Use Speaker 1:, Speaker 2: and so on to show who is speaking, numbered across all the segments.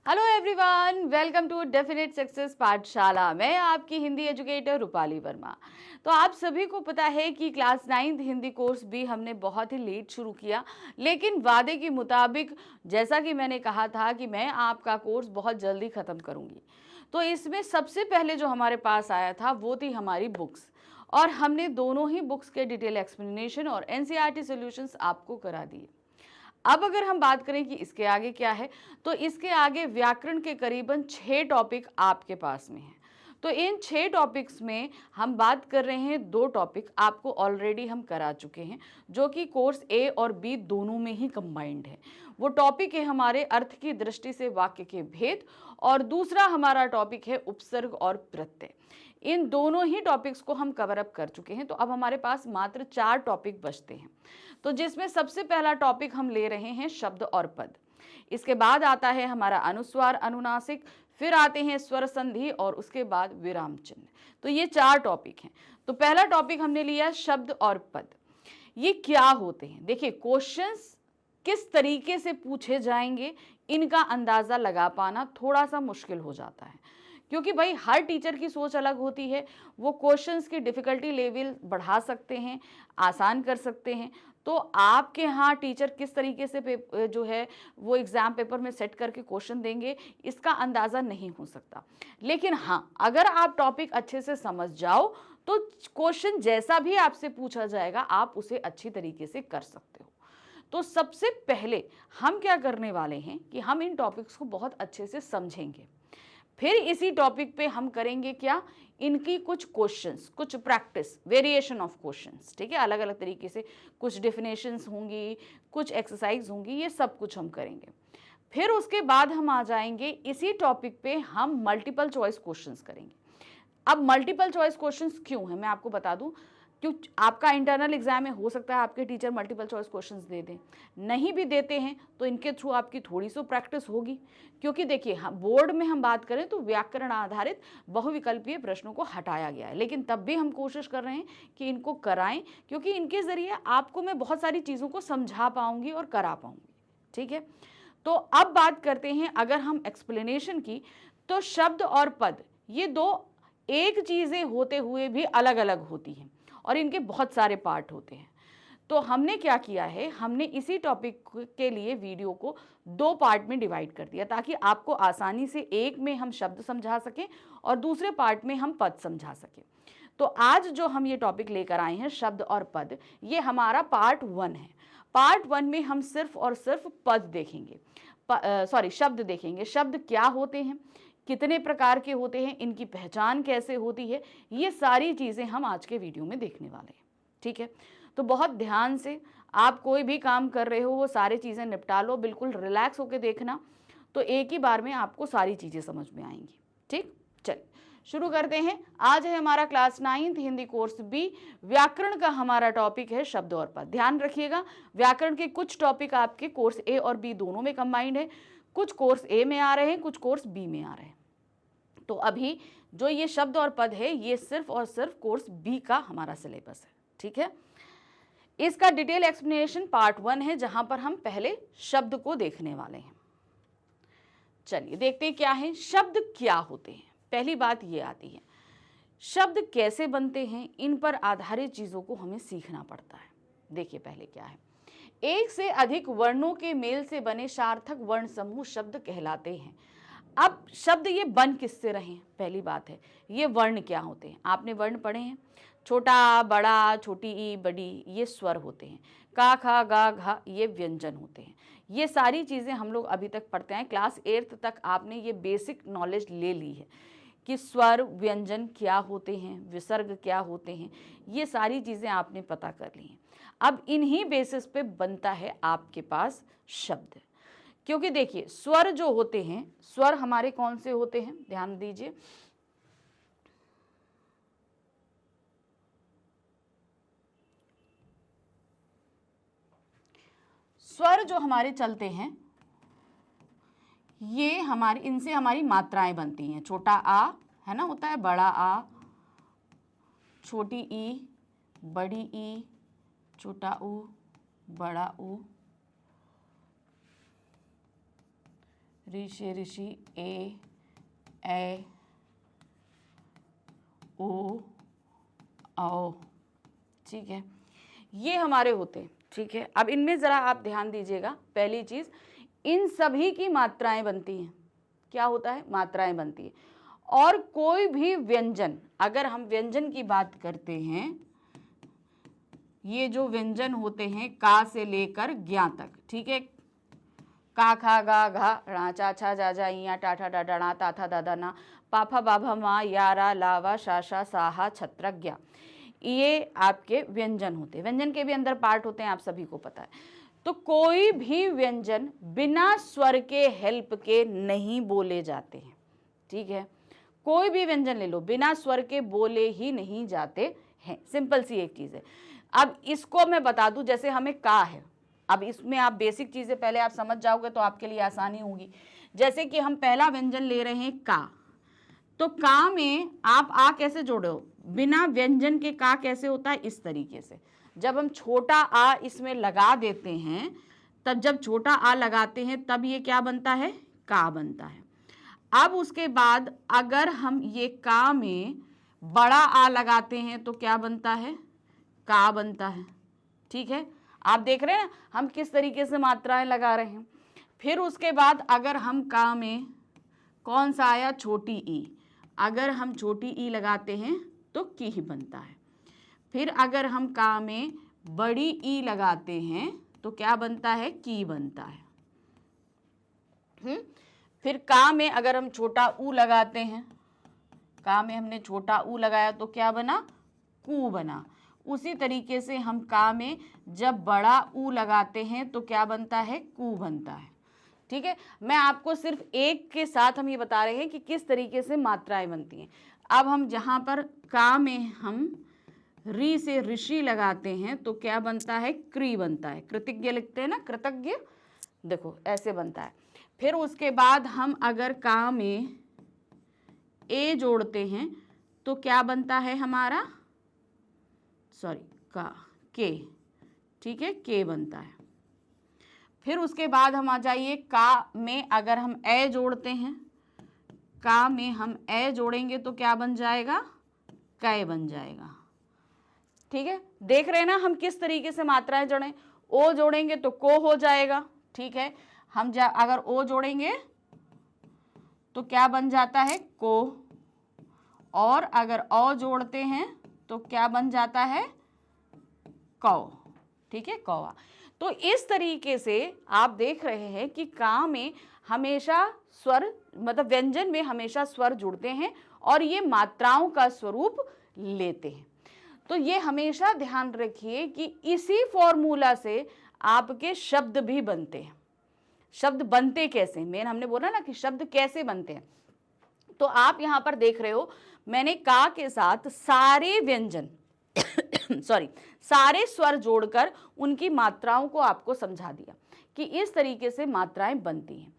Speaker 1: Hello everyone, welcome to definite success Pathshala. मैं आपकी Hindi educator Rupali Verma. तो आप सभी को पता है कि क्लास 9th हिंदी कोर्स भी हमने बहुत ही लेट शुरू किया, लेकिन वादे के मुताबिक जैसा कि मैंने कहा था कि मैं आपका कोर्स बहुत जल्दी ख़त्म करूँगी। तो इसमें सबसे पहले जो हमारे पास आया था वो थी हमारी बुक्स, और हमने दोनों ही बुक्स के डिटेल एक्सप्लेनेशन और एनसीईआरटी सॉल्यूशंस आपको करा दिए। अब अगर हम बात करें कि इसके आगे क्या है, तो इसके आगे व्याकरण के करीबन 6 टॉपिक आपके पास में हैं। तो इन 6 टॉपिक्स में हम बात कर रहे हैं, 2 टॉपिक आपको ऑलरेडी हम करा चुके हैं, जो कि कोर्स ए और बी दोनों में ही कंबाइंड है। वो टॉपिक है हमारे अर्थ की दृष्टि से वाक्य के भेद, और दूसरा हमारा टॉपिक है उपसर्ग और प्रत्यय। इन दोनों ही टॉपिक्स को हम कवर अप कर चुके हैं। तो अब हमारे पास मात्र 4 टॉपिक बचते हैं, तो जिसमें सबसे पहला टॉपिक हम ले रहे हैं शब्द और पद। इसके बाद आता है हमारा अनुस्वार अनुनासिक, फिर आते हैं स्वर संधि और उसके बाद विराम चिन्ह। तो ये 4 टॉपिक हैं। तो पहला टॉपिक हमने लिया शब्द और पद। ये क्या होते हैं? देखिए, क्वेश्चंस किस तरीके से पूछे जाएंगे, इनका अंदाजा लगा पाना थोड़ा सा मुश्किल हो जाता है, क्योंकि भाई हर टीचर की सोच अलग होती है। वो क्वेश्चंस की डिफ़िकल्टी लेवल बढ़ा सकते हैं, आसान कर सकते हैं। तो आपके यहाँ टीचर किस तरीके से जो है वो एग्ज़ाम पेपर में सेट करके क्वेश्चन देंगे, इसका अंदाज़ा नहीं हो सकता। लेकिन हाँ, अगर आप टॉपिक अच्छे से समझ जाओ तो क्वेश्चन जैसा भी आपसे पूछा जाएगा आप उसे अच्छी तरीके से कर सकते हो। तो सबसे पहले हम क्या करने वाले हैं कि हम इन टॉपिक्स को बहुत अच्छे से समझेंगे। फिर इसी टॉपिक पे हम करेंगे क्या, इनकी कुछ क्वेश्चंस, कुछ प्रैक्टिस, वेरिएशन ऑफ क्वेश्चंस, ठीक है, अलग अलग तरीके से कुछ डेफिनेशंस होंगी, कुछ एक्सरसाइज होंगी, ये सब कुछ हम करेंगे। फिर उसके बाद हम आ जाएंगे इसी टॉपिक पे हम मल्टीपल चॉइस क्वेश्चंस करेंगे। अब मल्टीपल चॉइस क्वेश्चंस क्यों है मैं आपको बता दूं। क्यों? आपका इंटरनल एग्जाम में हो सकता है आपके टीचर मल्टीपल चॉइस क्वेश्चंस दे दें, नहीं भी देते हैं तो इनके थ्रू आपकी थोड़ी सी प्रैक्टिस होगी। क्योंकि देखिए, बोर्ड में हम बात करें तो व्याकरण आधारित बहुविकल्पीय प्रश्नों को हटाया गया है, लेकिन तब भी हम कोशिश कर रहे हैं कि इनको कराएं, क्योंकि इनके जरिए आपको मैं बहुत सारी चीज़ों को समझा पाऊंगी और करा पाऊंगी। ठीक है, तो अब बात करते हैं अगर हम एक्सप्लेनेशन की, तो शब्द और पद ये दो एक चीज़ें होते हुए भी अलग अलग होती हैं, और इनके बहुत सारे पार्ट होते हैं। तो हमने क्या किया है, हमने इसी टॉपिक के लिए वीडियो को 2 पार्ट में डिवाइड कर दिया, ताकि आपको आसानी से एक में हम शब्द समझा सकें और दूसरे पार्ट में हम पद समझा सकें। तो आज जो हम ये टॉपिक लेकर आए हैं शब्द और पद, ये हमारा पार्ट 1 है। पार्ट 1 में हम सिर्फ और सिर्फ पद देखेंगे, शब्द देखेंगे। शब्द क्या होते हैं, कितने प्रकार के होते हैं, इनकी पहचान कैसे होती है, ये सारी चीज़ें हम आज के वीडियो में देखने वाले हैं। ठीक है, तो बहुत ध्यान से आप कोई भी काम कर रहे हो वो सारी चीज़ें निपटा लो, बिल्कुल रिलैक्स होकर देखना, तो एक ही बार में आपको सारी चीज़ें समझ में आएंगी। ठीक, चलिए शुरू करते हैं। आज है हमारा class 9th Hindi course B, व्याकरण का हमारा टॉपिक है शब्द और पद। ध्यान रखिएगा, व्याकरण के कुछ टॉपिक आपके कोर्स ए और बी दोनों में कंबाइंड है, कुछ कोर्स ए में आ रहे हैं, कुछ कोर्स बी में आ रहे हैं। तो अभी जो ये शब्द और पद है ये सिर्फ और सिर्फ कोर्स बी का हमारा सिलेबस है। ठीक है, इसका डिटेल एक्सप्लेनेशन पार्ट 1 है, जहां पर हम पहले शब्द को देखने वाले हैं। चलिए देखते हैं क्या है, शब्द क्या होते हैं। पहली बात ये आती है, शब्द कैसे बनते हैं, इन पर आधारित चीज़ों को हमें सीखना पड़ता है। देखिए पहले क्या है, एक से अधिक वर्णों के मेल से बने सार्थक वर्ण समूह शब्द कहलाते हैं। अब शब्द ये बन किससे रहे हैं, पहली बात है ये वर्ण क्या होते हैं। आपने वर्ण पढ़े हैं, छोटा बड़ा, छोटी ई बड़ी, ये स्वर होते हैं। का खा गा घा ये व्यंजन होते हैं। ये सारी चीज़ें हम लोग अभी तक पढ़ते हैं, क्लास 8th तक आपने ये बेसिक नॉलेज ले ली है कि स्वर व्यंजन क्या होते हैं, विसर्ग क्या होते हैं, ये सारी चीज़ें आपने पता कर ली हैं। अब इन्हीं बेसिस पे बनता है आपके पास शब्द। क्योंकि देखिए स्वर जो होते हैं, स्वर हमारे कौन से होते हैं, ध्यान दीजिए। स्वर जो हमारे चलते हैं ये हमारी, इनसे हमारी मात्राएं बनती हैं। छोटा आ है ना, होता है बड़ा आ, छोटी ई, बड़ी ई, छोटा ऊ, बड़ा ऊ, ऋषि ऋषि, ए ओ औ, ठीक है, ये हमारे होते हैं। ठीक है, अब इनमें ज़रा आप ध्यान दीजिएगा। पहली चीज़, इन सभी की मात्राएं बनती हैं। क्या होता है? मात्राएं बनती है। और कोई भी व्यंजन, अगर हम व्यंजन की बात करते हैं, ये जो व्यंजन होते हैं का से लेकर ज्ञा तक, ठीक है, का खा गा घा णा चा छा जा जा इया टा ठा डा डा ता था दा दा ना पा फा बा भा मा या रा ला वा शा शा सा हा छत्र ज्ञा, ये आपके व्यंजन होते हैं। व्यंजन के भी अंदर पार्ट होते हैं, आप सभी को पता है। तो कोई भी व्यंजन बिना स्वर के हेल्प के नहीं बोले जाते हैं। ठीक है, कोई भी व्यंजन ले लो, बिना स्वर के बोले ही नहीं जाते हैं। सिंपल सी एक चीज़ है। अब इसको मैं बता दूं, जैसे हमें का है, अब इसमें आप बेसिक चीज़ें पहले आप समझ जाओगे तो आपके लिए आसानी होगी। जैसे कि हम पहला व्यंजन ले रहे हैं का, तो का में आप आ कैसे जोड़े हो? बिना व्यंजन के का कैसे होता है? इस तरीके से। जब हम छोटा आ इसमें लगा देते हैं, तब जब छोटा आ लगाते हैं तब ये क्या बनता है? का बनता है। अब उसके बाद अगर हम ये का में बड़ा आ लगाते हैं तो क्या बनता है? का बनता है। ठीक है, आप देख रहे हैं हम किस तरीके से मात्राएं लगा रहे हैं। फिर उसके बाद अगर हम का में कौन सा आया? छोटी ई, अगर हम छोटी ई लगाते हैं तो की ही बनता है। फिर अगर हम का में बड़ी ई लगाते हैं तो क्या बनता है? की बनता है। फिर का में अगर हम छोटा ऊ लगाते हैं, का में हमने छोटा ऊ लगाया तो क्या बना? कू बना। उसी तरीके से हम का में जब बड़ा ऊ लगाते हैं तो क्या बनता है? कू बनता है। ठीक है, मैं आपको सिर्फ एक के साथ हम ये बता रहे हैं कि किस तरीके से मात्राएं बनती हैं। अब हम जहाँ पर का में हम री से ऋषि लगाते हैं तो क्या बनता है? क्री बनता है। कृतज्ञ लिखते हैं ना, कृतज्ञ, देखो ऐसे बनता है। फिर उसके बाद हम अगर का में ए जोड़ते हैं तो क्या बनता है हमारा? सॉरी, का के, ठीक है, के बनता है। फिर उसके बाद हम आ जाइए, का में अगर हम ए जोड़ते हैं, का में हम ए जोड़ेंगे तो क्या बन जाएगा? कै बन जाएगा। ठीक है, देख रहे हैं ना हम किस तरीके से मात्राएं जोड़ें। ओ जोड़ेंगे तो को हो जाएगा। ठीक है, हम अगर ओ जोड़ेंगे तो क्या बन जाता है? को, और अगर औ जोड़ते हैं तो क्या बन जाता है? कौ। ठीक है, कौवा। तो इस तरीके से आप देख रहे हैं कि का में हमेशा स्वर, मतलब व्यंजन में हमेशा स्वर जुड़ते हैं और ये मात्राओं का स्वरूप लेते हैं। तो ये हमेशा ध्यान रखिए कि इसी फॉर्मूला से आपके शब्द भी बनते हैं। शब्द बनते कैसे, मेन हमने बोला ना कि शब्द कैसे बनते हैं। तो आप यहाँ पर देख रहे हो, मैंने का के साथ सारे व्यंजन सॉरी सारे स्वर जोड़कर उनकी मात्राओं को आपको समझा दिया कि इस तरीके से मात्राएं बनती हैं।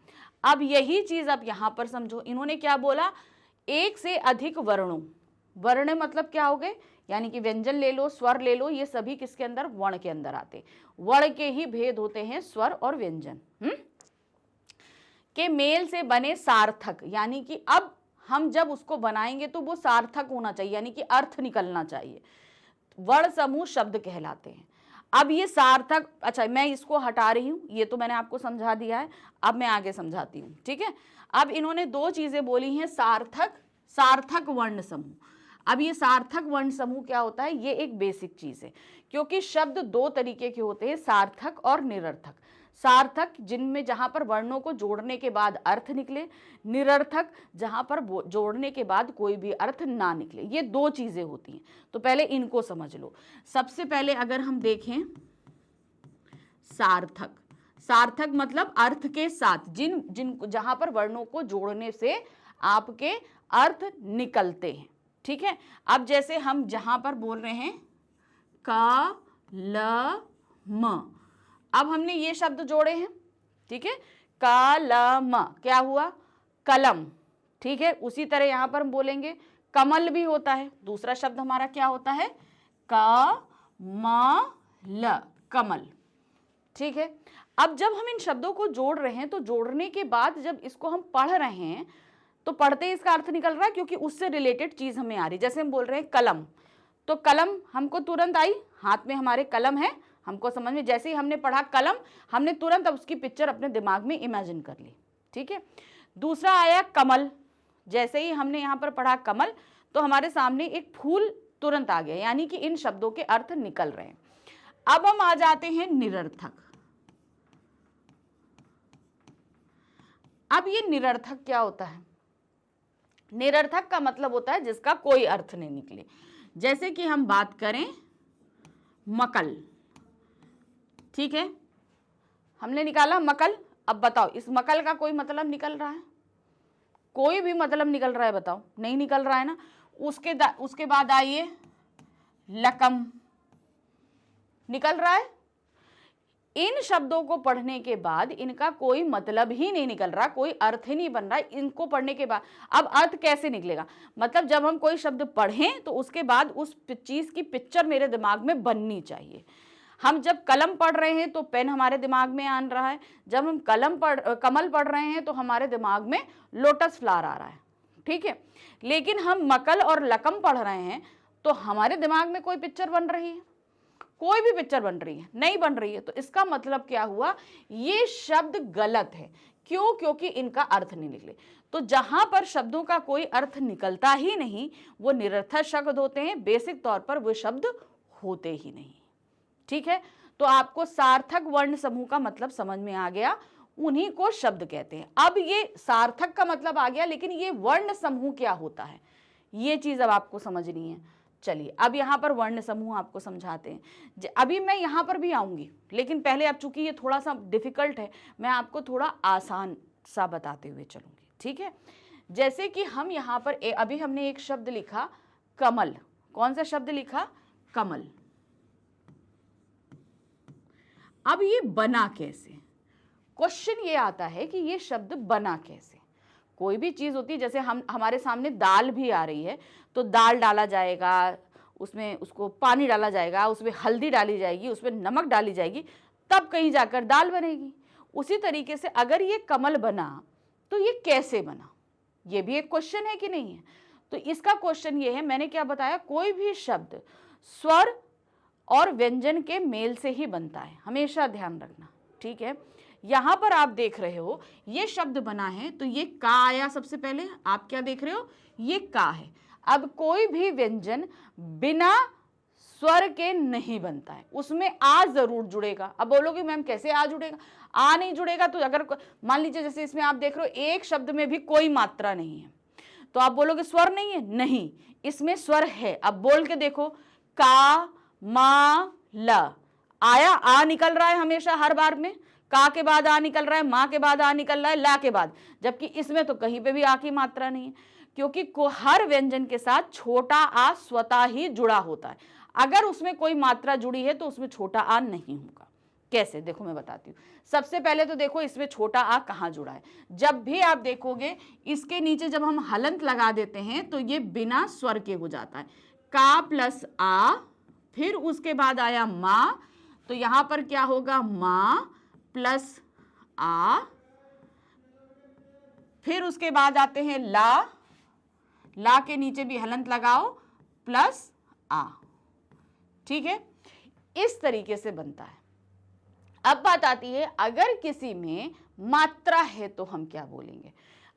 Speaker 1: अब यही चीज आप यहाँ पर समझो, इन्होंने क्या बोला? एक से अधिक वर्णों, वर्ण मतलब क्या हो गए? यानी कि व्यंजन ले लो, स्वर ले लो, ये सभी किसके अंदर? वर्ण के अंदर आते। वर्ण के ही भेद होते हैं स्वर और व्यंजन। के मेल से बने सार्थक, यानी कि अब हम जब उसको बनाएंगे तो वो सार्थक होना चाहिए, यानी कि अर्थ निकलना चाहिए। वर्ण समूह शब्द कहलाते हैं। अब ये सार्थक, अच्छा मैं इसको हटा रही हूँ, ये तो मैंने आपको समझा दिया है, अब मैं आगे समझाती हूँ। ठीक है, अब इन्होंने दो चीजें बोली हैं, सार्थक, सार्थक वर्ण समूह। अब ये सार्थक वर्ण समूह क्या होता है? ये एक बेसिक चीज है, क्योंकि शब्द दो तरीके के होते हैं, सार्थक और निरर्थक। सार्थक जिनमें जहां पर वर्णों को जोड़ने के बाद अर्थ निकले, निरर्थक जहां पर जोड़ने के बाद कोई भी अर्थ ना निकले। ये दो चीजें होती हैं, तो पहले इनको समझ लो। सबसे पहले अगर हम देखें सार्थक, सार्थक मतलब अर्थ के साथ, जिन जहां पर वर्णों को जोड़ने से आपके अर्थ निकलते हैं। ठीक है, अब जैसे हम जहां पर बोल रहे हैं का ल म, अब हमने ये शब्द जोड़े हैं। ठीक है, कलम, क्या हुआ? कलम। ठीक है, उसी तरह यहां पर हम बोलेंगे कमल भी होता है, दूसरा शब्द हमारा क्या होता है? कमल, कमल। ठीक है, अब जब हम इन शब्दों को जोड़ रहे हैं तो जोड़ने के बाद जब इसको हम पढ़ रहे हैं तो पढ़ते ही इसका अर्थ निकल रहा है, क्योंकि उससे रिलेटेड चीज हमें आ रही। जैसे हम बोल रहे हैं कलम, तो कलम हमको तुरंत आई, हाथ में हमारे कलम है, हमको समझ में, जैसे ही हमने पढ़ा कलम, हमने तुरंत अब उसकी पिक्चर अपने दिमाग में इमेजिन कर ली। ठीक है। दूसरा आया कमल, जैसे ही हमने यहाँ पर पढ़ा कमल तो हमारे सामने एक फूल तुरंत आ गया, यानी कि इन शब्दों के अर्थ निकल रहे हैं। अब हम आ जाते हैं निरर्थक। अब ये निरर्थक क्या होता है? निरर्थक का मतलब होता है जिसका कोई अर्थ नहीं निकले। जैसे कि हम बात करें मकल, ठीक है, हमने निकाला मकल। अब बताओ इस मकल का कोई मतलब निकल रहा है? कोई भी मतलब निकल रहा है? बताओ, नहीं निकल रहा है ना। उसके बाद आइए लकम, निकल रहा है। इन शब्दों को पढ़ने के बाद इनका कोई मतलब ही नहीं निकल रहा, कोई अर्थ ही नहीं बन रहा इनको पढ़ने के बाद। अब अर्थ कैसे निकलेगा? मतलब जब हम कोई शब्द पढ़ें तो उसके बाद उस चीज की पिक्चर मेरे दिमाग में बननी चाहिए। हम जब कलम पढ़ रहे हैं तो पेन हमारे दिमाग में आ रहा है, जब हम कमल पढ़ रहे हैं तो हमारे दिमाग में लोटस फ्लावर आ रहा है। ठीक है। लेकिन हम मकल और लकम पढ़ रहे हैं तो हमारे दिमाग में कोई पिक्चर बन रही है? कोई भी पिक्चर बन रही है? नहीं बन रही है। तो इसका मतलब क्या हुआ? ये शब्द गलत है। क्यों? क्योंकि इनका अर्थ नहीं निकले। तो जहां पर शब्दों का कोई अर्थ निकलता ही नहीं वो निरर्थक शब्द होते हैं, बेसिक तौर पर वो शब्द होते ही नहीं। ठीक है। तो आपको सार्थक वर्ण समूह का मतलब समझ में आ गया, उन्हीं को शब्द कहते हैं। अब ये सार्थक का मतलब आ गया, लेकिन ये वर्ण समूह क्या होता है ये चीज अब आपको समझनी है। चलिए अब यहाँ पर वर्ण समूह आपको समझाते हैं। अभी मैं यहाँ पर भी आऊंगी, लेकिन पहले अब चूंकि ये थोड़ा सा डिफिकल्ट है मैं आपको थोड़ा आसान सा बताते हुए चलूंगी। ठीक है। जैसे कि हम यहाँ पर अभी हमने एक शब्द लिखा कमल। कौन सा शब्द लिखा? कमल। अब ये बना कैसे? क्वेश्चन ये आता है कि ये शब्द बना कैसे। कोई भी चीज होती है, जैसे हमारे सामने दाल भी आ रही है तो दाल डाला जाएगा, उसमें उसको पानी डाला जाएगा, उसमें हल्दी डाली जाएगी, उसमें नमक डाली जाएगी, तब कहीं जाकर दाल बनेगी। उसी तरीके से अगर ये कमल बना तो ये कैसे बना? ये भी एक क्वेश्चन है कि नहीं है? तो इसका क्वेश्चन ये है, मैंने क्या बताया, कोई भी शब्द स्वर और व्यंजन के मेल से ही बनता है, हमेशा ध्यान रखना। ठीक है। यहां पर आप देख रहे हो ये शब्द बना है तो ये का आया सबसे पहले, आप क्या देख रहे हो? ये का है। अब कोई भी व्यंजन बिना स्वर के नहीं बनता है, उसमें आ जरूर जुड़ेगा। अब बोलोगे मैम कैसे आ जुड़ेगा? आ नहीं जुड़ेगा तो अगर मान लीजिए जैसे इसमें आप देख रहे हो एक शब्द में भी कोई मात्रा नहीं है तो आप बोलोगे स्वर नहीं है, नहीं, इसमें स्वर है। अब बोल के देखो, का मा ल आया, आ निकल रहा है हमेशा हर बार में, का के बाद आ निकल रहा है, माँ के बाद आ निकल रहा है, ला के बाद, जबकि इसमें तो कहीं पे भी आ की मात्रा नहीं है, क्योंकि हर व्यंजन के साथ छोटा आ स्वतः ही जुड़ा होता है। अगर उसमें कोई मात्रा जुड़ी है तो उसमें छोटा आ नहीं होगा। कैसे? देखो मैं बताती हूँ। सबसे पहले तो देखो इसमें छोटा आ कहाँ जुड़ा है। जब भी आप देखोगे इसके नीचे जब हम हलंत लगा देते हैं तो ये बिना स्वर के हो जाता है, का प्लस आ, फिर उसके बाद आया माँ, तो यहां पर क्या होगा? माँ प्लस आ, फिर उसके बाद आते हैं ला, ला के नीचे भी हलंत लगाओ प्लस आ। ठीक है। इस तरीके से बनता है। अब बात आती है अगर किसी में मात्रा है तो हम क्या बोलेंगे।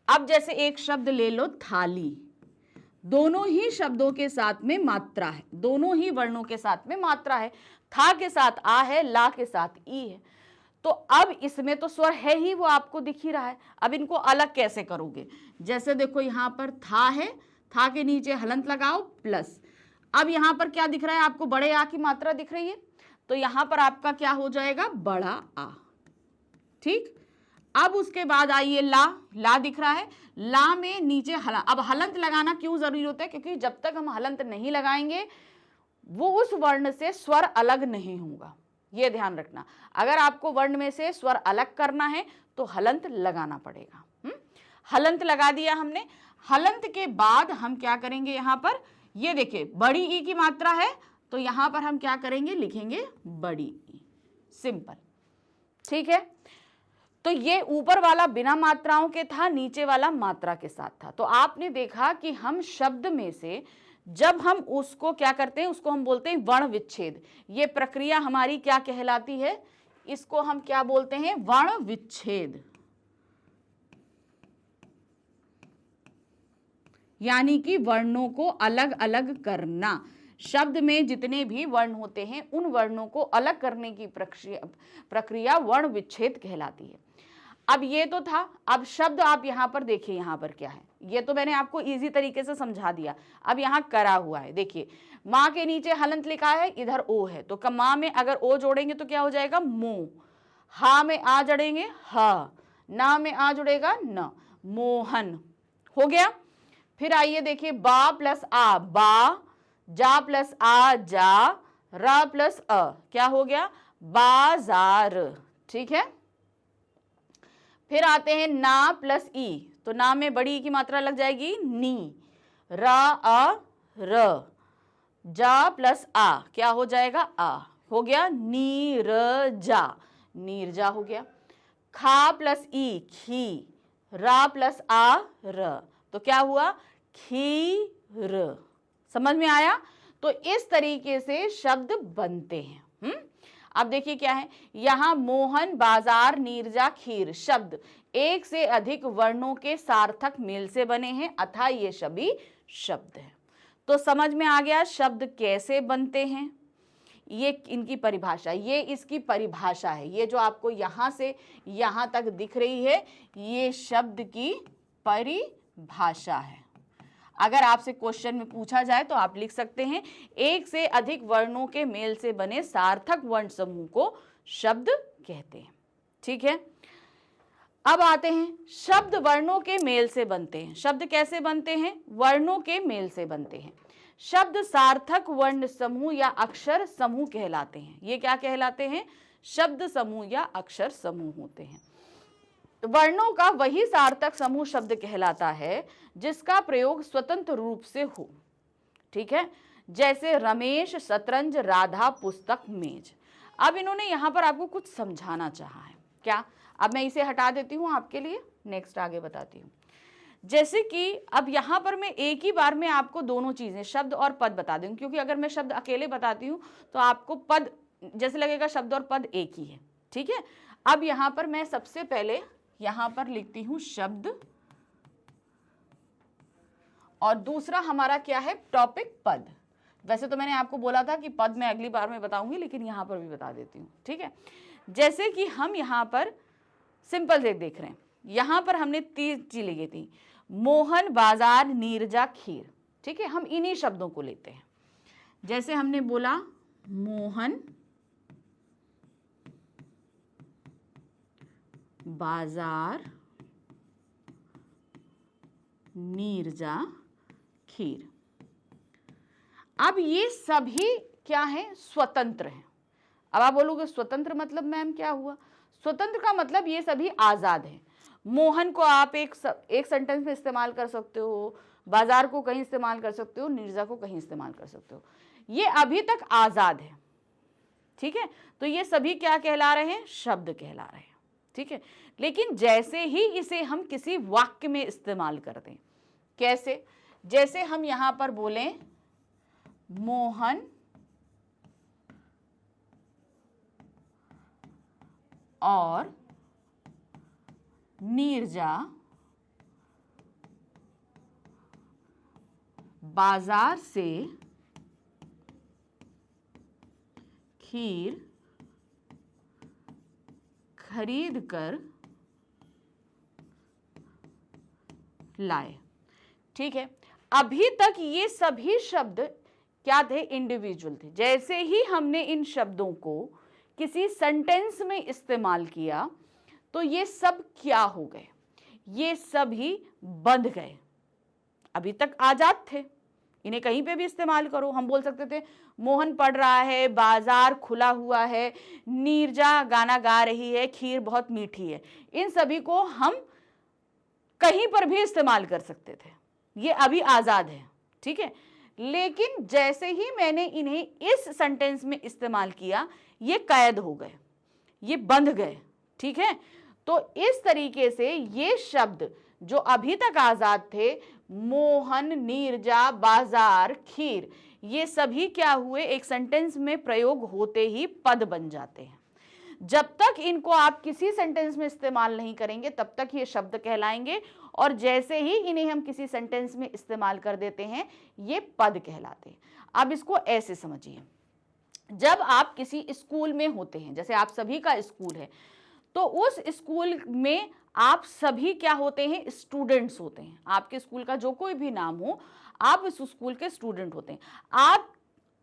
Speaker 1: अब जैसे एक शब्द ले लो थाली, दोनों ही शब्दों के साथ में मात्रा है, दोनों ही वर्णों के साथ में मात्रा है। था के साथ आ है, ला के साथ ई है, तो अब इसमें तो स्वर है ही, वो आपको दिख ही रहा है। अब इनको अलग कैसे करोगे? जैसे देखो यहां पर था है, था के नीचे हलंत लगाओ प्लस, अब यहां पर क्या दिख रहा है आपको? बड़े आ की मात्रा दिख रही है, तो यहां पर आपका क्या हो जाएगा? बड़ा आ। ठीक। अब उसके बाद आइए ला, ला दिख रहा है, ला में नीचे हलंत। अब हलंत लगाना क्यों जरूरी होता है? क्योंकि जब तक हम हलंत नहीं लगाएंगे वो उस वर्ण से स्वर अलग नहीं होगा, ये ध्यान रखना। अगर आपको वर्ण में से स्वर अलग करना है तो हलंत लगाना पड़ेगा। हलंत लगा दिया हमने। हलंत के बाद हम क्या करेंगे? यहां पर ये देखिए बड़ी ई की मात्रा है तो यहां पर हम क्या करेंगे? लिखेंगे बड़ी ई, सिंपल। ठीक है, तो ये ऊपर वाला बिना मात्राओं के था, नीचे वाला मात्रा के साथ था। तो आपने देखा कि हम शब्द में से जब हम उसको क्या करते हैं, उसको हम बोलते हैं वर्ण विच्छेद। ये प्रक्रिया हमारी क्या कहलाती है, इसको हम क्या बोलते हैं, वर्ण विच्छेद, यानी कि वर्णों को अलग अलग करना। शब्द में जितने भी वर्ण होते हैं उन वर्णों को अलग करने की प्रक्रिया वर्ण विच्छेद कहलाती है। अब ये तो था। अब शब्द आप यहां पर देखिए, यहां पर क्या है, ये तो मैंने आपको इजी तरीके से समझा दिया। अब यहां करा हुआ है, देखिए माँ के नीचे हलंत लिखा है, इधर ओ है, तो माँ में अगर ओ जोड़ेंगे तो क्या हो जाएगा, मो। हा में आ जोड़ेंगे ह, ना में आ जुड़ेगा न, मोहन हो गया। फिर आइए देखिए, बा प्लस आ बा, जा प्लस आ जा, रा प्लस अ क्या हो गया, बाजार। ठीक है, फिर आते हैं ना प्लस ई, तो ना में बड़ी की मात्रा लग जाएगी नी, रा आ र, जा प्लस आ क्या हो जाएगा आ, हो गया नीरजा, नीरजा हो गया। खा प्लस ई खी, रा प्लस आ र, तो क्या हुआ खीर। समझ में आया। तो इस तरीके से शब्द बनते हैं। अब देखिए क्या है, यहां मोहन, बाजार, नीरजा, खीर शब्द एक से अधिक वर्णों के सार्थक मेल से बने हैं, अतः ये सभी शब्द हैं। तो समझ में आ गया शब्द कैसे बनते हैं, ये इनकी परिभाषा, ये इसकी परिभाषा है। ये जो आपको यहां से यहां तक दिख रही है, ये शब्द की परिभाषा है। अगर आपसे क्वेश्चन में पूछा जाए तो आप लिख सकते हैं, एक से अधिक वर्णों के मेल से बने सार्थक वर्ण समूह को शब्द कहते हैं। ठीक है, अब आते हैं शब्द वर्णों के मेल से बनते हैं। शब्द कैसे बनते हैं, वर्णों के मेल से बनते हैं। शब्द सार्थक वर्ण समूह या अक्षर समूह कहलाते हैं। ये क्या कहलाते हैं, शब्द समूह या अक्षर समूह होते हैं। वर्णों का वही सार्थक समूह शब्द कहलाता है जिसका प्रयोग स्वतंत्र रूप से हो। ठीक है, जैसे रमेश, शतरंज, राधा, पुस्तक, मेज। अब इन्होंने यहां पर आपको कुछ समझाना चाहा है। क्या, अब मैं इसे हटा देती हूं आपके लिए, नेक्स्ट आगे बताती हूं। जैसे कि अब यहां पर मैं एक ही बार में आपको दोनों चीजें शब्द और पद बता दूंगी, क्योंकि अगर मैं शब्द अकेले बताती हूं तो आपको पद जैसे लगेगा शब्द और पद एक ही है। ठीक है, अब यहां पर मैं सबसे पहले यहां पर लिखती हूं शब्द, और दूसरा हमारा क्या है, टॉपिक पद। वैसे तो मैंने आपको बोला था कि पद मैं अगली बार में बताऊंगी, लेकिन यहां पर भी बता देती हूं। ठीक है, जैसे कि हम यहां पर सिंपल से देख रहे हैं, यहां पर हमने 3 चीज लिखी थी, मोहन, बाजार, नीरजा, खीर। ठीक है, हम इन्हीं शब्दों को लेते हैं। जैसे हमने बोला मोहन, बाजार, नीरजा, खीर। अब ये सभी क्या हैं, स्वतंत्र हैं। अब आप बोलोगे स्वतंत्र मतलब मैम क्या हुआ, स्वतंत्र का मतलब ये सभी आजाद हैं। मोहन को आप एक सेंटेंस में इस्तेमाल कर सकते हो, बाजार को कहीं इस्तेमाल कर सकते हो, नीरजा को कहीं इस्तेमाल कर सकते हो। ये अभी तक आजाद है। ठीक है, तो ये सभी क्या कहला रहे हैं, शब्द कहला रहे हैं। ठीक है, लेकिन जैसे ही इसे हम किसी वाक्य में इस्तेमाल कर दें, कैसे, जैसे हम यहां पर बोलें मोहन और नीरजा बाजार से खीर खरीद कर लाए। ठीक है, अभी तक ये सभी शब्द क्या थे, इंडिविजुअल थे। जैसे ही हमने इन शब्दों को किसी सेंटेंस में इस्तेमाल किया तो ये सब क्या हो गए, ये सभी बंध गए। अभी तक आजाद थे, इन्हें कहीं पे भी इस्तेमाल करो। हम बोल सकते थे मोहन पढ़ रहा है, बाजार खुला हुआ है, नीरजा गाना गा रही है, खीर बहुत मीठी है। इन सभी को हम कहीं पर भी इस्तेमाल कर सकते थे, ये अभी आजाद है। ठीक है, लेकिन जैसे ही मैंने इन्हें इस सेंटेंस में इस्तेमाल किया, ये कैद हो गए, ये बंध गए। ठीक है। तो इस तरीके से ये शब्द जो अभी तक आजाद थे, मोहन, नीरजा, बाजार, खीर, ये सभी क्या हुए, एक सेंटेंस में प्रयोग होते ही पद बन जाते हैं। जब तक इनको आप किसी सेंटेंस में इस्तेमाल नहीं करेंगे तब तक ये शब्द कहलाएंगे, और जैसे ही इन्हें हम किसी सेंटेंस में इस्तेमाल कर देते हैं ये पद कहलाते हैं। अब इसको ऐसे समझिए, जब आप किसी स्कूल में होते हैं, जैसे आप सभी का स्कूल है, तो उस स्कूल में आप सभी क्या होते हैं, स्टूडेंट्स होते हैं। आपके स्कूल का जो कोई भी नाम हो, आप इस स्कूल के स्टूडेंट होते हैं। आप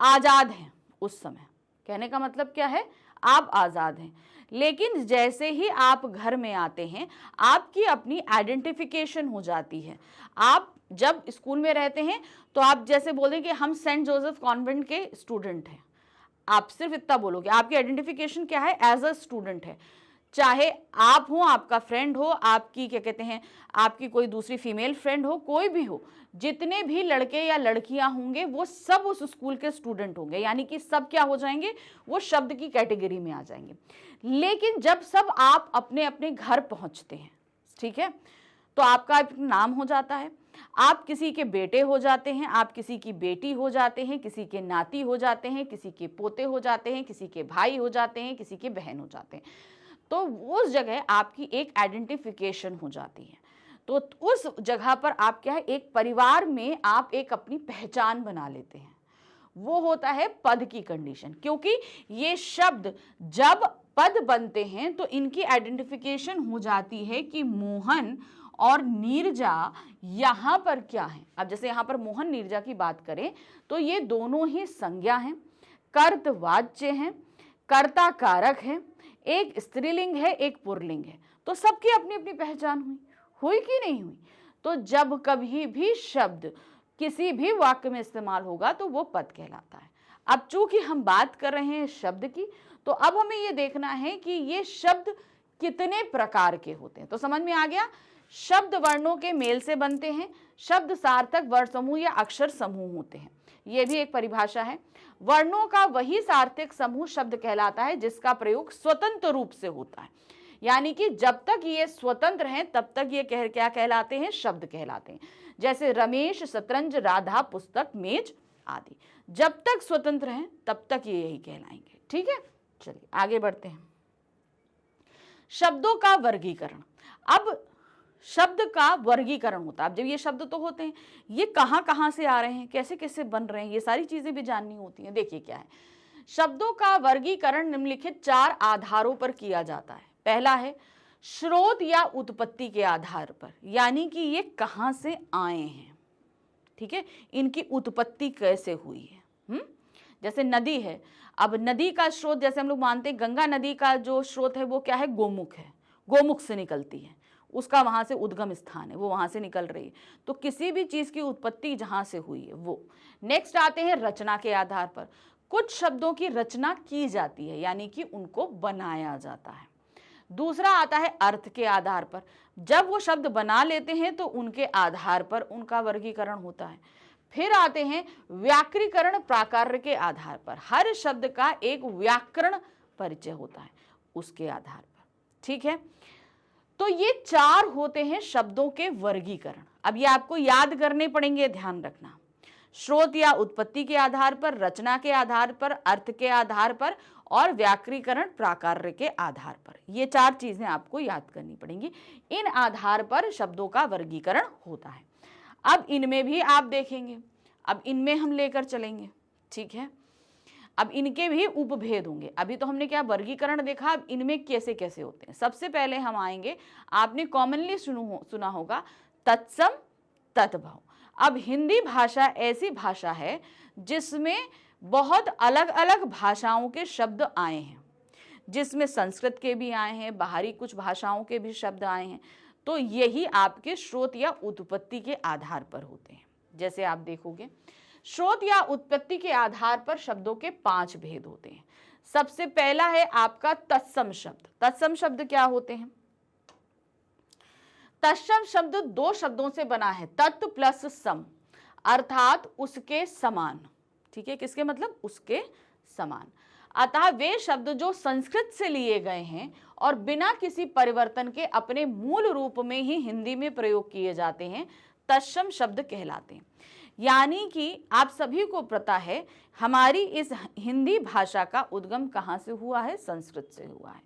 Speaker 1: आज़ाद हैं उस समय, कहने का मतलब क्या है, आप आज़ाद हैं। लेकिन जैसे ही आप घर में आते हैं, आपकी अपनी आइडेंटिफिकेशन हो जाती है। आप जब स्कूल में रहते हैं तो आप जैसे बोलें कि हम सेंट जोसेफ कॉन्वेंट के स्टूडेंट हैं, आप सिर्फ इतना बोलोगे, आपकी आइडेंटिफिकेशन क्या है, एज अ स्टूडेंट है। चाहे आप हो, आपका फ्रेंड हो, आपकी क्या कहते हैं, आपकी कोई दूसरी फीमेल फ्रेंड हो, कोई भी हो, जितने भी लड़के या लड़कियां होंगे वो सब उस स्कूल के स्टूडेंट होंगे, यानी कि सब क्या हो जाएंगे, वो शब्द की कैटेगरी में आ जाएंगे। लेकिन जब सब आप अपने अपने घर पहुंचते हैं, ठीक है, तो आपका एक नाम हो जाता है, आप किसी के बेटे हो जाते हैं, आप किसी की बेटी हो जाते हैं, किसी के नाती हो जाते हैं, किसी के पोते हो जाते हैं, किसी के भाई हो जाते हैं, किसी के बहन हो जाते हैं। तो उस जगह आपकी एक आइडेंटिफिकेशन हो जाती है। तो उस जगह पर आप क्या है, एक परिवार में आप एक अपनी पहचान बना लेते हैं। वो होता है पद की कंडीशन, क्योंकि ये शब्द जब पद बनते हैं तो इनकी आइडेंटिफिकेशन हो जाती है कि मोहन और नीरजा यहाँ पर क्या है। अब जैसे यहाँ पर मोहन नीरजा की बात करें तो ये दोनों ही संज्ञा हैं, कर्तवाच्य हैं, कर्ता कारक है, एक स्त्रीलिंग है, एक पुल्लिंग है। तो सबकी अपनी अपनी पहचान हुई कि नहीं हुई। तो जब कभी भी शब्द किसी भी वाक्य में इस्तेमाल होगा तो वो पद कहलाता है। अब चूंकि हम बात कर रहे हैं शब्द की, तो अब हमें ये देखना है कि ये शब्द कितने प्रकार के होते हैं। तो समझ में आ गया, शब्द वर्णों के मेल से बनते हैं, शब्द सार्थक वर्ण समूह या अक्षर समूह होते हैं। यह भी एक परिभाषा है। वर्णों का वही सार्थक समूह शब्द कहलाता है जिसका प्रयोग स्वतंत्र रूप से होता है, यानी कि जब तक ये स्वतंत्र हैं तब तक ये क्या कहलाते हैं, शब्द कहलाते हैं। जैसे रमेश, शतरंज, राधा, पुस्तक, मेज आदि, जब तक स्वतंत्र हैं तब तक ये यही कहलाएंगे। ठीक है, चलिए आगे बढ़ते हैं। शब्दों का वर्गीकरण। अब शब्द का वर्गीकरण होता है। अब जब ये शब्द तो होते हैं, ये कहाँ कहाँ से आ रहे हैं, कैसे कैसे बन रहे हैं, ये सारी चीजें भी जाननी होती हैं। देखिए क्या है, शब्दों का वर्गीकरण निम्नलिखित 4 आधारों पर किया जाता है। पहला है स्रोत या उत्पत्ति के आधार पर, यानी कि ये कहाँ से आए हैं, ठीक है, इनकी उत्पत्ति कैसे हुई है। जैसे नदी है, अब नदी का स्रोत जैसे हम लोग मानते हैं गंगा नदी का जो स्रोत है वो क्या है, गोमुख है, गोमुख से निकलती है, उसका वहां से उद्गम स्थान है, वो वहां से निकल रही है। तो किसी भी चीज की उत्पत्ति जहां से हुई है वो। नेक्स्ट आते हैं रचना के आधार पर। कुछ शब्दों की रचना की जाती है, यानी कि उनको बनाया जाता है। दूसरा आता है अर्थ के आधार पर। जब वो शब्द बना लेते हैं तो उनके आधार पर उनका वर्गीकरण होता है। फिर आते हैं व्याकरणीकरण प्राकार के आधार पर। हर शब्द का एक व्याकरण परिचय होता है उसके आधार पर। ठीक है, तो ये 4 होते हैं शब्दों के वर्गीकरण। अब ये आपको याद करने पड़ेंगे, ध्यान रखना। स्रोत या उत्पत्ति के आधार पर, रचना के आधार पर, अर्थ के आधार पर और व्याकरणीकरण प्राकार के आधार पर। ये 4 चीजें आपको याद करनी पड़ेंगी। इन आधार पर शब्दों का वर्गीकरण होता है। अब इनमें भी आप देखेंगे, अब इनमें हम लेकर चलेंगे। ठीक है, अब इनके भी उपभेद होंगे। अभी तो हमने क्या वर्गीकरण देखा, अब इनमें कैसे कैसे होते हैं। सबसे पहले हम आएंगे, आपने कॉमनली सुना होगा तत्सम, तत्भव। अब हिंदी भाषा ऐसी भाषा है जिसमें बहुत अलग अलग भाषाओं के शब्द आए हैं, जिसमें संस्कृत के भी आए हैं, बाहरी कुछ भाषाओं के भी शब्द आए हैं। तो यही आपके स्रोत या उत्पत्ति के आधार पर होते हैं। जैसे आप देखोगे, स्रोत या उत्पत्ति के आधार पर शब्दों के 5 भेद होते हैं। सबसे पहला है आपका तत्सम शब्द। तत्सम शब्द क्या होते हैं? तत्सम शब्द 2 शब्दों से बना है, तत् प्लस सम, अर्थात उसके समान। ठीक है, किसके मतलब? उसके समान। अतः वे शब्द जो संस्कृत से लिए गए हैं और बिना किसी परिवर्तन के अपने मूल रूप में ही हिंदी में प्रयोग किए जाते हैं तत्सम शब्द कहलाते हैं। यानी कि आप सभी को पता है हमारी इस हिंदी भाषा का उद्गम कहाँ से हुआ है? संस्कृत से हुआ है।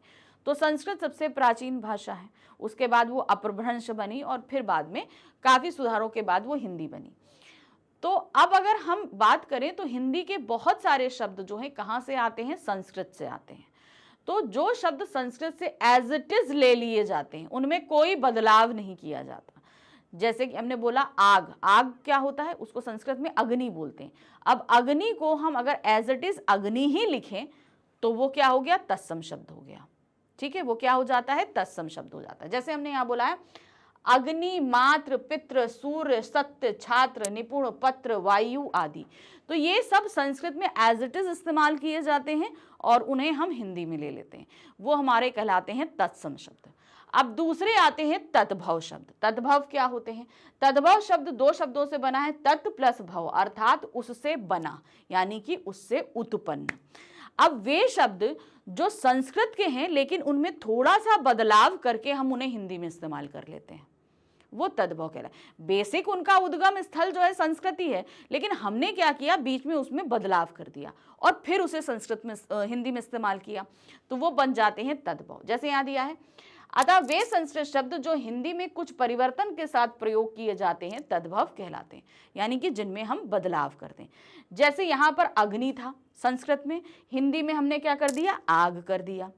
Speaker 1: तो संस्कृत सबसे प्राचीन भाषा है, उसके बाद वो अपभ्रंश बनी और फिर बाद में काफ़ी सुधारों के बाद वो हिंदी बनी। तो अब अगर हम बात करें तो हिंदी के बहुत सारे शब्द जो हैं कहाँ से आते हैं? संस्कृत से आते हैं। तो जो शब्द संस्कृत से एज इट इज ले लिए जाते हैं उनमें कोई बदलाव नहीं किया जाता। जैसे कि हमने बोला आग, आग क्या होता है? उसको संस्कृत में अग्नि बोलते हैं। अब अग्नि को हम अगर एज इट इज अग्नि ही लिखें तो वो क्या हो गया? तत्सम शब्द हो गया। ठीक है, वो क्या हो जाता है? तत्सम शब्द हो जाता है। जैसे हमने यहाँ बोला है अग्नि, मात्र, पितृ, सूर्य, सत्य, छात्र, निपुण, पत्र, वायु आदि। तो ये सब संस्कृत में एज इट इज इस्तेमाल किए जाते हैं और उन्हें हम हिंदी में ले लेते हैं, वो हमारे कहलाते हैं तत्सम शब्द। अब दूसरे आते हैं तद्भव शब्द। तद्भव क्या होते हैं? तद्भव शब्द दो शब्दों से बना है, तत् प्लस भव, अर्थात उससे बना, यानी कि उससे उत्पन्न। अब वे शब्द जो संस्कृत के हैं लेकिन उनमें थोड़ा सा बदलाव करके हम उन्हें हिंदी में इस्तेमाल कर लेते हैं, वो तद्भव कहलाता है। बेसिक उनका उद्गम स्थल जो है संस्कृति है, लेकिन हमने क्या किया? बीच में उसमें बदलाव कर दिया और फिर उसे संस्कृत में हिंदी में इस्तेमाल किया, तो वो बन जाते हैं तद्भव। जैसे यहाँ दिया है अतः वे संस्कृत शब्द जो हिंदी में कुछ परिवर्तन के साथ प्रयोग किए जाते हैं तद्भव कहलाते हैं, यानी कि जिनमें हम बदलाव करते हैं। जैसे यहाँ पर अग्नि था संस्कृत में, हिंदी में हमने क्या कर दिया? आग कर दिया।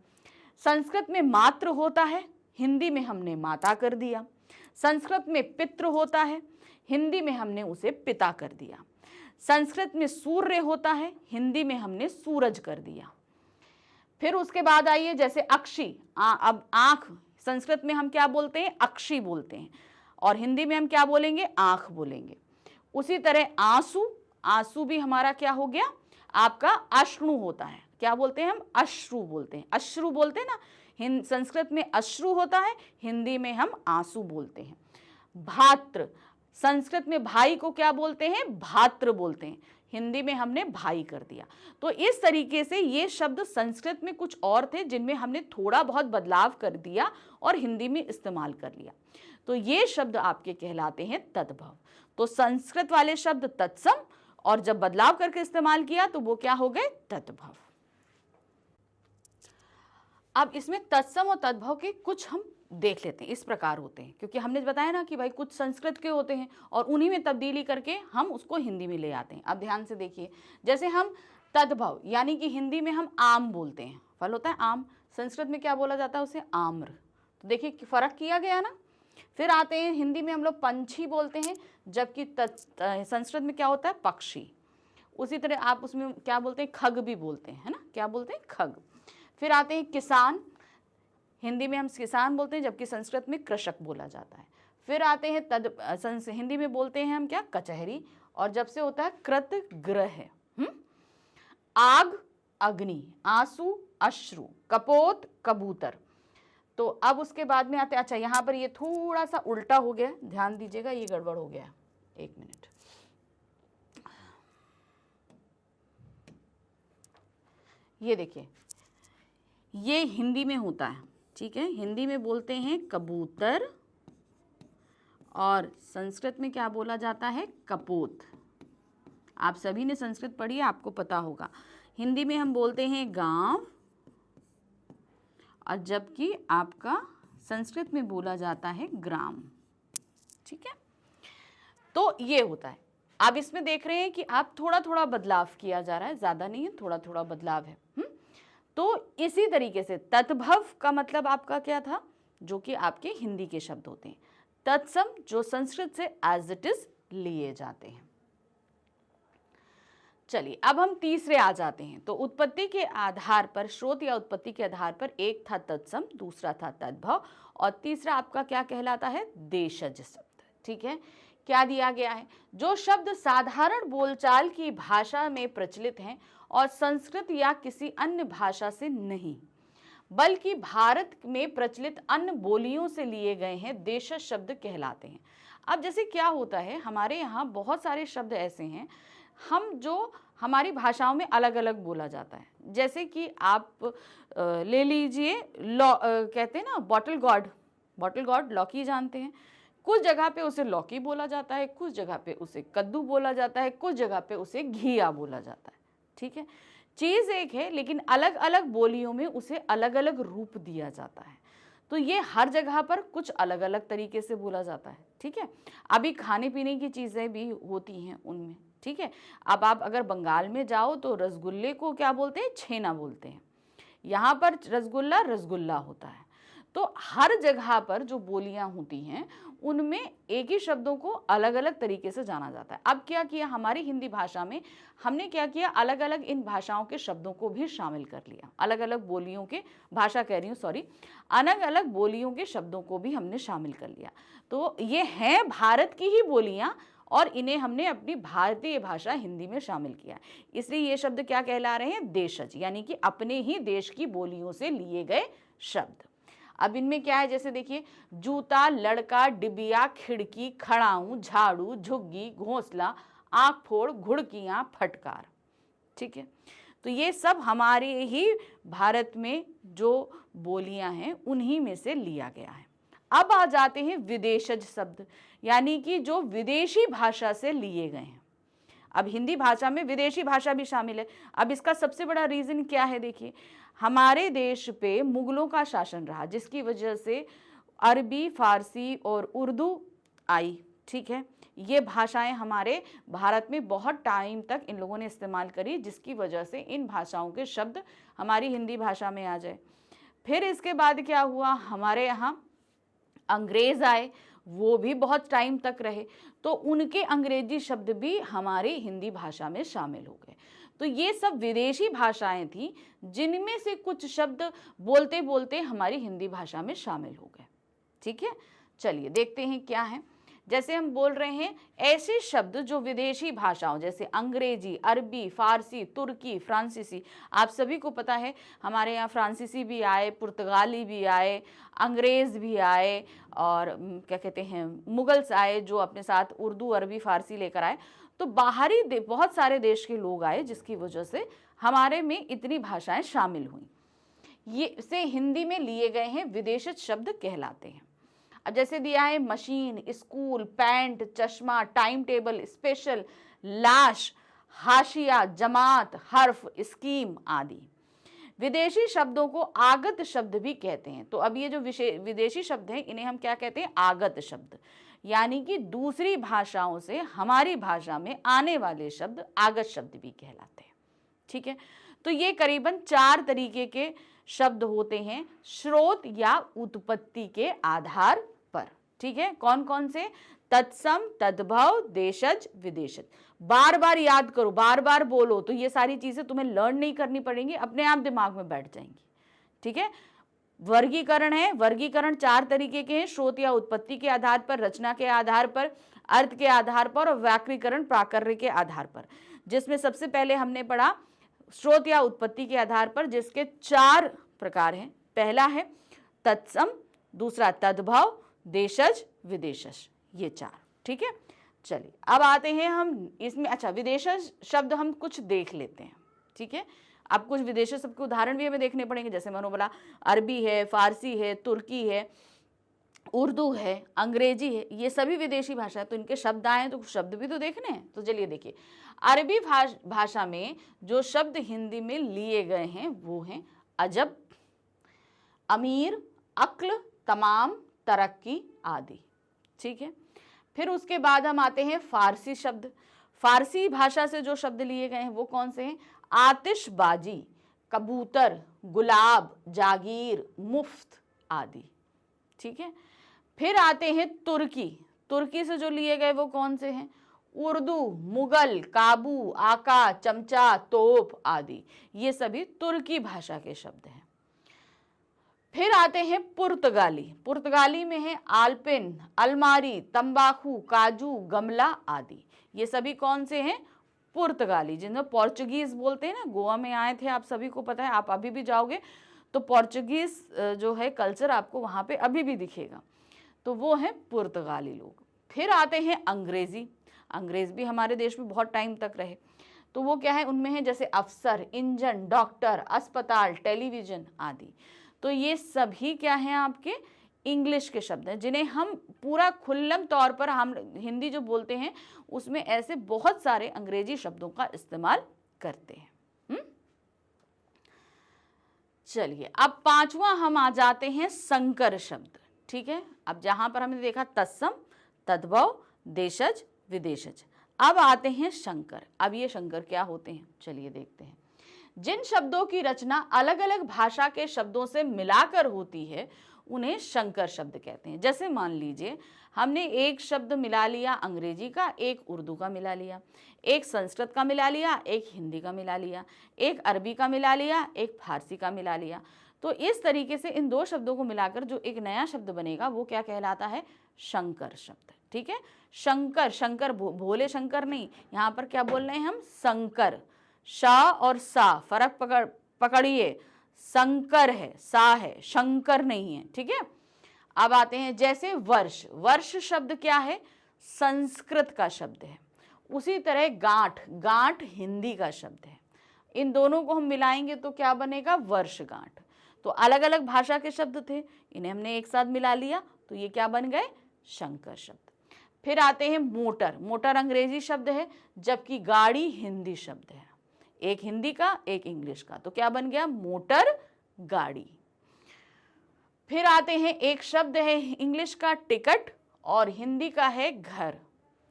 Speaker 1: संस्कृत में मात्र होता है, हिंदी में हमने माता कर दिया। संस्कृत में पितृ होता है, हिंदी में हमने उसे पिता कर दिया। संस्कृत में सूर्य होता है, हिंदी में हमने सूरज कर दिया। फिर उसके बाद आइए जैसे अक्षी, अब आंख संस्कृत में हम क्या बोलते हैं? अक्षी बोलते हैं और हिंदी में हम क्या बोलेंगे? आंख बोलेंगे। उसी तरह आंसू, आंसू भी हमारा क्या हो गया? आपका अश्रु होता है, क्या बोलते हैं हम? अश्रु बोलते हैं, अश्रु बोलते हैं ना, संस्कृत में अश्रु होता है, हिंदी में हम आंसू बोलते हैं। भात्र, संस्कृत में भाई को क्या बोलते हैं? भात्र बोलते हैं, हिंदी में हमने भाई कर दिया। तो इस तरीके से ये शब्द संस्कृत में कुछ और थे जिनमें हमने थोड़ा बहुत बदलाव कर दिया और हिंदी में इस्तेमाल कर लिया, तो ये शब्द आपके कहलाते हैं तद्भव। तो संस्कृत वाले शब्द तत्सम और जब बदलाव करके इस्तेमाल किया तो वो क्या हो गए? तद्भव। अब इसमें तत्सम और तद्भव के कुछ हम देख लेते हैं, इस प्रकार होते हैं, क्योंकि हमने बताया ना कि भाई कुछ संस्कृत के होते हैं और उन्हीं में तब्दीली करके हम उसको हिंदी में ले आते हैं। अब ध्यान से देखिए, जैसे हम तद्भव यानी कि हिंदी में हम आम बोलते हैं, फल होता है आम, संस्कृत में क्या बोला जाता है? उसे आम्र। तो देखिए फर्क किया गया ना। फिर आते हैं हिंदी में हम लोग पंछी बोलते हैं, जबकि संस्कृत में क्या होता है? पक्षी। उसी तरह आप उसमें क्या बोलते हैं? खग भी बोलते हैं, है ना, क्या बोलते हैं? खग। फिर आते हैं किसान, हिंदी में हम किसान बोलते हैं जबकि संस्कृत में कृषक बोला जाता है। फिर आते हैं हिंदी में बोलते हैं हम क्या? कचहरी, और जब से होता है कृत ग्रह। आग अग्नि, आंसू अश्रु, कपोत कबूतर। तो अब उसके बाद में आते हैं, अच्छा यहाँ पर ये थोड़ा सा उल्टा हो गया, ध्यान दीजिएगा, ये गड़बड़ हो गया, एक मिनट। ये देखिए, ये हिंदी में होता है, ठीक है, हिंदी में बोलते हैं कबूतर और संस्कृत में क्या बोला जाता है? कपोत। आप सभी ने संस्कृत पढ़ी है, आपको पता होगा। हिंदी में हम बोलते हैं गांव और जबकि आपका संस्कृत में बोला जाता है ग्राम, ठीक है। तो ये होता है। आप इसमें देख रहे हैं कि आप थोड़ा थोड़ा बदलाव किया जा रहा है, ज़्यादा नहीं है, थोड़ा थोड़ा बदलाव है। तो इसी तरीके से तद्भव का मतलब आपका क्या था? जो कि आपके हिंदी के शब्द होते हैं। तत्सम जो संस्कृत से एज इट इज लिए जाते हैं। चलिए अब हम तीसरे आ जाते हैं। तो उत्पत्ति के आधार पर, स्रोत या उत्पत्ति के आधार पर एक था तत्सम, दूसरा था तद्भव और तीसरा आपका क्या कहलाता है? देशज शब्द, ठीक है। क्या दिया गया है? जो शब्द साधारण बोलचाल की भाषा में प्रचलित हैं और संस्कृत या किसी अन्य भाषा से नहीं बल्कि भारत में प्रचलित अन्य बोलियों से लिए गए हैं, देशज शब्द कहलाते हैं। अब जैसे क्या होता है, हमारे यहाँ बहुत सारे शब्द ऐसे हैं हम जो हमारी भाषाओं में अलग अलग बोला जाता है। जैसे कि आप ले लीजिए कहते हैं ना बॉटल गॉड लौकी जानते हैं, कुछ जगह पे उसे लौकी बोला जाता है, कुछ जगह पे उसे कद्दू बोला जाता है, कुछ जगह पे उसे घिया बोला जाता है। ठीक है, चीज़ एक है लेकिन अलग अलग बोलियों में उसे अलग अलग रूप दिया जाता है। तो ये हर जगह पर कुछ अलग अलग तरीके से बोला जाता है। ठीक है, अभी खाने पीने की चीज़ें भी होती हैं उनमें। ठीक है, अब आप अगर बंगाल में जाओ तो रसगुल्ले को क्या बोलते हैं, छेना बोलते हैं। यहाँ पर रसगुल्ला रसगुल्ला होता है। तो हर जगह पर जो बोलियां होती हैं उनमें एक ही शब्दों को अलग अलग तरीके से जाना जाता है। अब क्या किया हमारी हिंदी भाषा में, हमने क्या किया, अलग अलग इन भाषाओं के शब्दों को भी शामिल कर लिया। अलग अलग बोलियों के, भाषा कह रही हूँ सॉरी, अलग अलग बोलियों के शब्दों को भी हमने शामिल कर लिया। तो ये हैं भारत की ही बोलियां और इन्हें हमने अपनी भारतीय भाषा हिंदी में शामिल किया। इसलिए ये शब्द क्या कहला रहे हैं, देशज, यानी कि अपने ही देश की बोलियों से लिए गए शब्द। अब इनमें क्या है, जैसे देखिए, जूता, लड़का, डिबिया, खिड़की, खड़ाऊं, झाड़ू, झुग्गी, घोंसला, आंख फोड़, घुड़कियां, फटकार। ठीक है, तो ये सब हमारे ही भारत में जो बोलियां हैं उन्हीं में से लिया गया है। अब आ जाते हैं विदेशज शब्द, यानी कि जो विदेशी भाषा से लिए गए हैं। अब हिंदी भाषा में विदेशी भाषा भी शामिल है। अब इसका सबसे बड़ा रीजन क्या है, देखिए, हमारे देश पे मुगलों का शासन रहा, जिसकी वजह से अरबी, फारसी और उर्दू आई। ठीक है, ये भाषाएं हमारे भारत में बहुत टाइम तक इन लोगों ने इस्तेमाल करी, जिसकी वजह से इन भाषाओं के शब्द हमारी हिंदी भाषा में आ जाए। फिर इसके बाद क्या हुआ, हमारे यहाँ अंग्रेज आए, वो भी बहुत टाइम तक रहे, तो उनके अंग्रेजी शब्द भी हमारी हिंदी भाषा में शामिल हो गए। तो ये सब विदेशी भाषाएं थी जिनमें से कुछ शब्द बोलते बोलते हमारी हिंदी भाषा में शामिल हो गए। ठीक है, चलिए देखते हैं क्या है। जैसे हम बोल रहे हैं ऐसे शब्द जो विदेशी भाषाओं जैसे अंग्रेजी, अरबी, फारसी, तुर्की, फ्रांसीसी, आप सभी को पता है हमारे यहाँ फ्रांसीसी भी आए, पुर्तगाली भी आए, अंग्रेज़ भी आए और क्या कहते हैं मुगल्स आए, जो अपने साथ उर्दू, अरबी, फारसी लेकर आए। तो बाहरी बहुत सारे देश के लोग आए, जिसकी वजह से हमारे में इतनी भाषाएं शामिल हुई। ये से हिंदी में लिए गए हैं विदेशित शब्द कहलाते हैं। अब जैसे दिया है मशीन, स्कूल, पैंट, चश्मा, टाइम टेबल, स्पेशल, लाश, हाशिया, जमात, हर्फ, स्कीम आदि। विदेशी शब्दों को आगत शब्द भी कहते हैं। तो अब ये जो विदेशी शब्द हैं इन्हें हम क्या कहते हैं, आगत शब्द, यानी कि दूसरी भाषाओं से हमारी भाषा में आने वाले शब्द आगत शब्द भी कहलाते हैं। ठीक है, तो ये करीबन 4 तरीके के शब्द होते हैं स्रोत या उत्पत्ति के आधार पर। ठीक है, कौन कौन से, तत्सम, तद्भव, देशज, विदेशज। बार बार याद करो, बार बार बोलो, तो ये सारी चीजें तुम्हें लर्न नहीं करनी पड़ेंगी, अपने आप दिमाग में बैठ जाएंगी। ठीक है, वर्गीकरण है, वर्गीकरण 4 तरीके के हैं, स्रोत या उत्पत्ति के आधार पर, रचना के आधार पर, अर्थ के आधार पर और व्याकरणीकरण प्राकर्य के आधार पर। जिसमें सबसे पहले हमने पढ़ा स्रोत या उत्पत्ति के आधार पर, जिसके 4 प्रकार हैं। पहला है तत्सम, दूसरा तद्भव, देशज, विदेशज, ये 4। ठीक है, चलिए अब आते हैं हम इसमें, अच्छा विदेशज शब्द हम कुछ देख लेते हैं। ठीक है, अब कुछ विदेशी शब्द के उदाहरण भी हमें देखने पड़ेंगे। जैसे मैंने बोला अरबी है, फारसी है, तुर्की है, उर्दू है, अंग्रेजी है, ये सभी विदेशी भाषा है। तो इनके शब्द आए हैं तो शब्द भी तो देखने हैं। तो चलिए देखिए, अरबी भाषा में जो शब्द हिंदी में लिए गए हैं वो हैं अजब, अमीर, अक्ल, तमाम, तरक्की आदि। ठीक है, फिर उसके बाद हम आते हैं फारसी शब्द। फारसी भाषा से जो शब्द लिए गए हैं वो कौन से हैं, आतिशबाजी, कबूतर, गुलाब, जागीर, मुफ्त आदि। ठीक है, फिर आते हैं तुर्की। तुर्की से जो लिए गए वो कौन से हैं, उर्दू, मुगल, काबू, आका, चमचा, तोप आदि। ये सभी तुर्की भाषा के शब्द हैं। फिर आते हैं पुर्तगाली। पुर्तगाली में है आल्पिन, अलमारी, तंबाकू, काजू, गमला आदि। ये सभी कौन से हैं, पुर्तगाली, जिन्हें पोर्चुगीज बोलते हैं ना। गोवा में आए थे, आप सभी को पता है, आप अभी भी जाओगे तो पोर्चुगीज जो है कल्चर आपको वहाँ पे अभी भी दिखेगा। तो वो हैं पुर्तगाली लोग। फिर आते हैं अंग्रेजी। अंग्रेज भी हमारे देश में बहुत टाइम तक रहे। तो वो क्या है, उनमें है जैसे अफसर, इंजन, डॉक्टर, अस्पताल, टेलीविजन आदि। तो ये सभी क्या हैं आपके इंग्लिश के शब्द हैं, जिन्हें हम पूरा खुल्लम तौर पर, हम हिंदी जो बोलते हैं उसमें ऐसे बहुत सारे अंग्रेजी शब्दों का इस्तेमाल करते हैं। चलिए अब पांचवा हम आ जाते हैं संकर शब्द। ठीक है, अब जहां पर हमने देखा तत्सम, तद्भव, देशज, विदेशज, अब आते हैं शंकर। अब ये शंकर क्या होते हैं, चलिए देखते हैं। जिन शब्दों की रचना अलग अलग भाषा के शब्दों से मिलाकर होती है उन्हें शंकर शब्द कहते हैं। जैसे मान लीजिए हमने एक शब्द मिला लिया अंग्रेजी का, एक उर्दू का मिला लिया, एक संस्कृत का मिला लिया, एक हिंदी का मिला लिया, एक अरबी का मिला लिया, एक फारसी का मिला लिया। तो इस तरीके से इन दो शब्दों को मिलाकर जो एक नया शब्द बनेगा वो क्या कहलाता है, शंकर शब्द। ठीक है, शंकर, शंकर भोले शंकर नहीं, यहाँ पर क्या बोल रहे हैं हम, संकर। शा और सा फर्क पकड़िए, संकर है, सा है, शंकर नहीं है। ठीक है, अब आते हैं जैसे वर्ष। वर्ष शब्द क्या है, संस्कृत का शब्द है। उसी तरह गांठ, गांठ हिंदी का शब्द है। इन दोनों को हम मिलाएंगे तो क्या बनेगा, वर्षगांठ। तो अलग अलग भाषा के शब्द थे, इन्हें हमने एक साथ मिला लिया तो ये क्या बन गए, शंकर शब्द। फिर आते हैं मोटर। मोटर अंग्रेजी शब्द है जबकि गाड़ी हिंदी शब्द है, एक हिंदी का एक इंग्लिश का, तो क्या बन गया, मोटर गाड़ी। फिर आते हैं, एक शब्द है इंग्लिश का टिकट और हिंदी का है घर।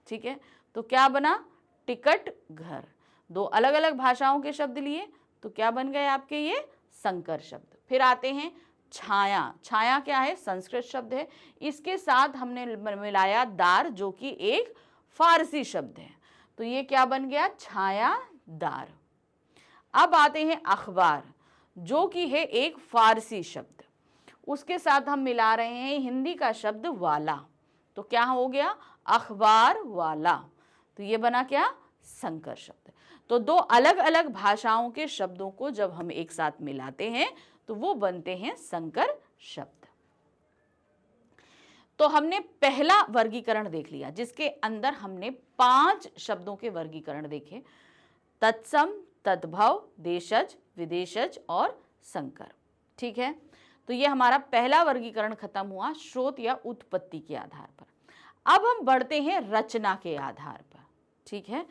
Speaker 1: ठीक है, तो क्या बना, टिकट घर। दो अलग अलग भाषाओं के शब्द लिए तो क्या बन गए आपके ये संकर शब्द। फिर आते हैं छाया। छाया क्या है, संस्कृत शब्द है, इसके साथ हमने मिलाया दार जो कि एक फारसी शब्द है, तो ये क्या बन गया, छायादार। अब आते हैं अखबार जो कि है एक फारसी शब्द, उसके साथ हम मिला रहे हैं हिंदी का शब्द वाला, तो क्या हो गया, अखबार वाला। तो ये बना क्या, संकर शब्द। तो दो अलग अलग भाषाओं के शब्दों को जब हम एक साथ मिलाते हैं तो वो बनते हैं संकर शब्द। तो हमने पहला वर्गीकरण देख लिया जिसके अंदर हमने 5 शब्दों के वर्गीकरण देखे, तत्सम, तद्भव, देशज, विदेशज और संकर। ठीक है, तो ये हमारा पहला वर्गीकरण खत्म हुआ स्रोत या उत्पत्ति के आधार पर। अब हम बढ़ते हैं रचना के आधार पर। ठीक है,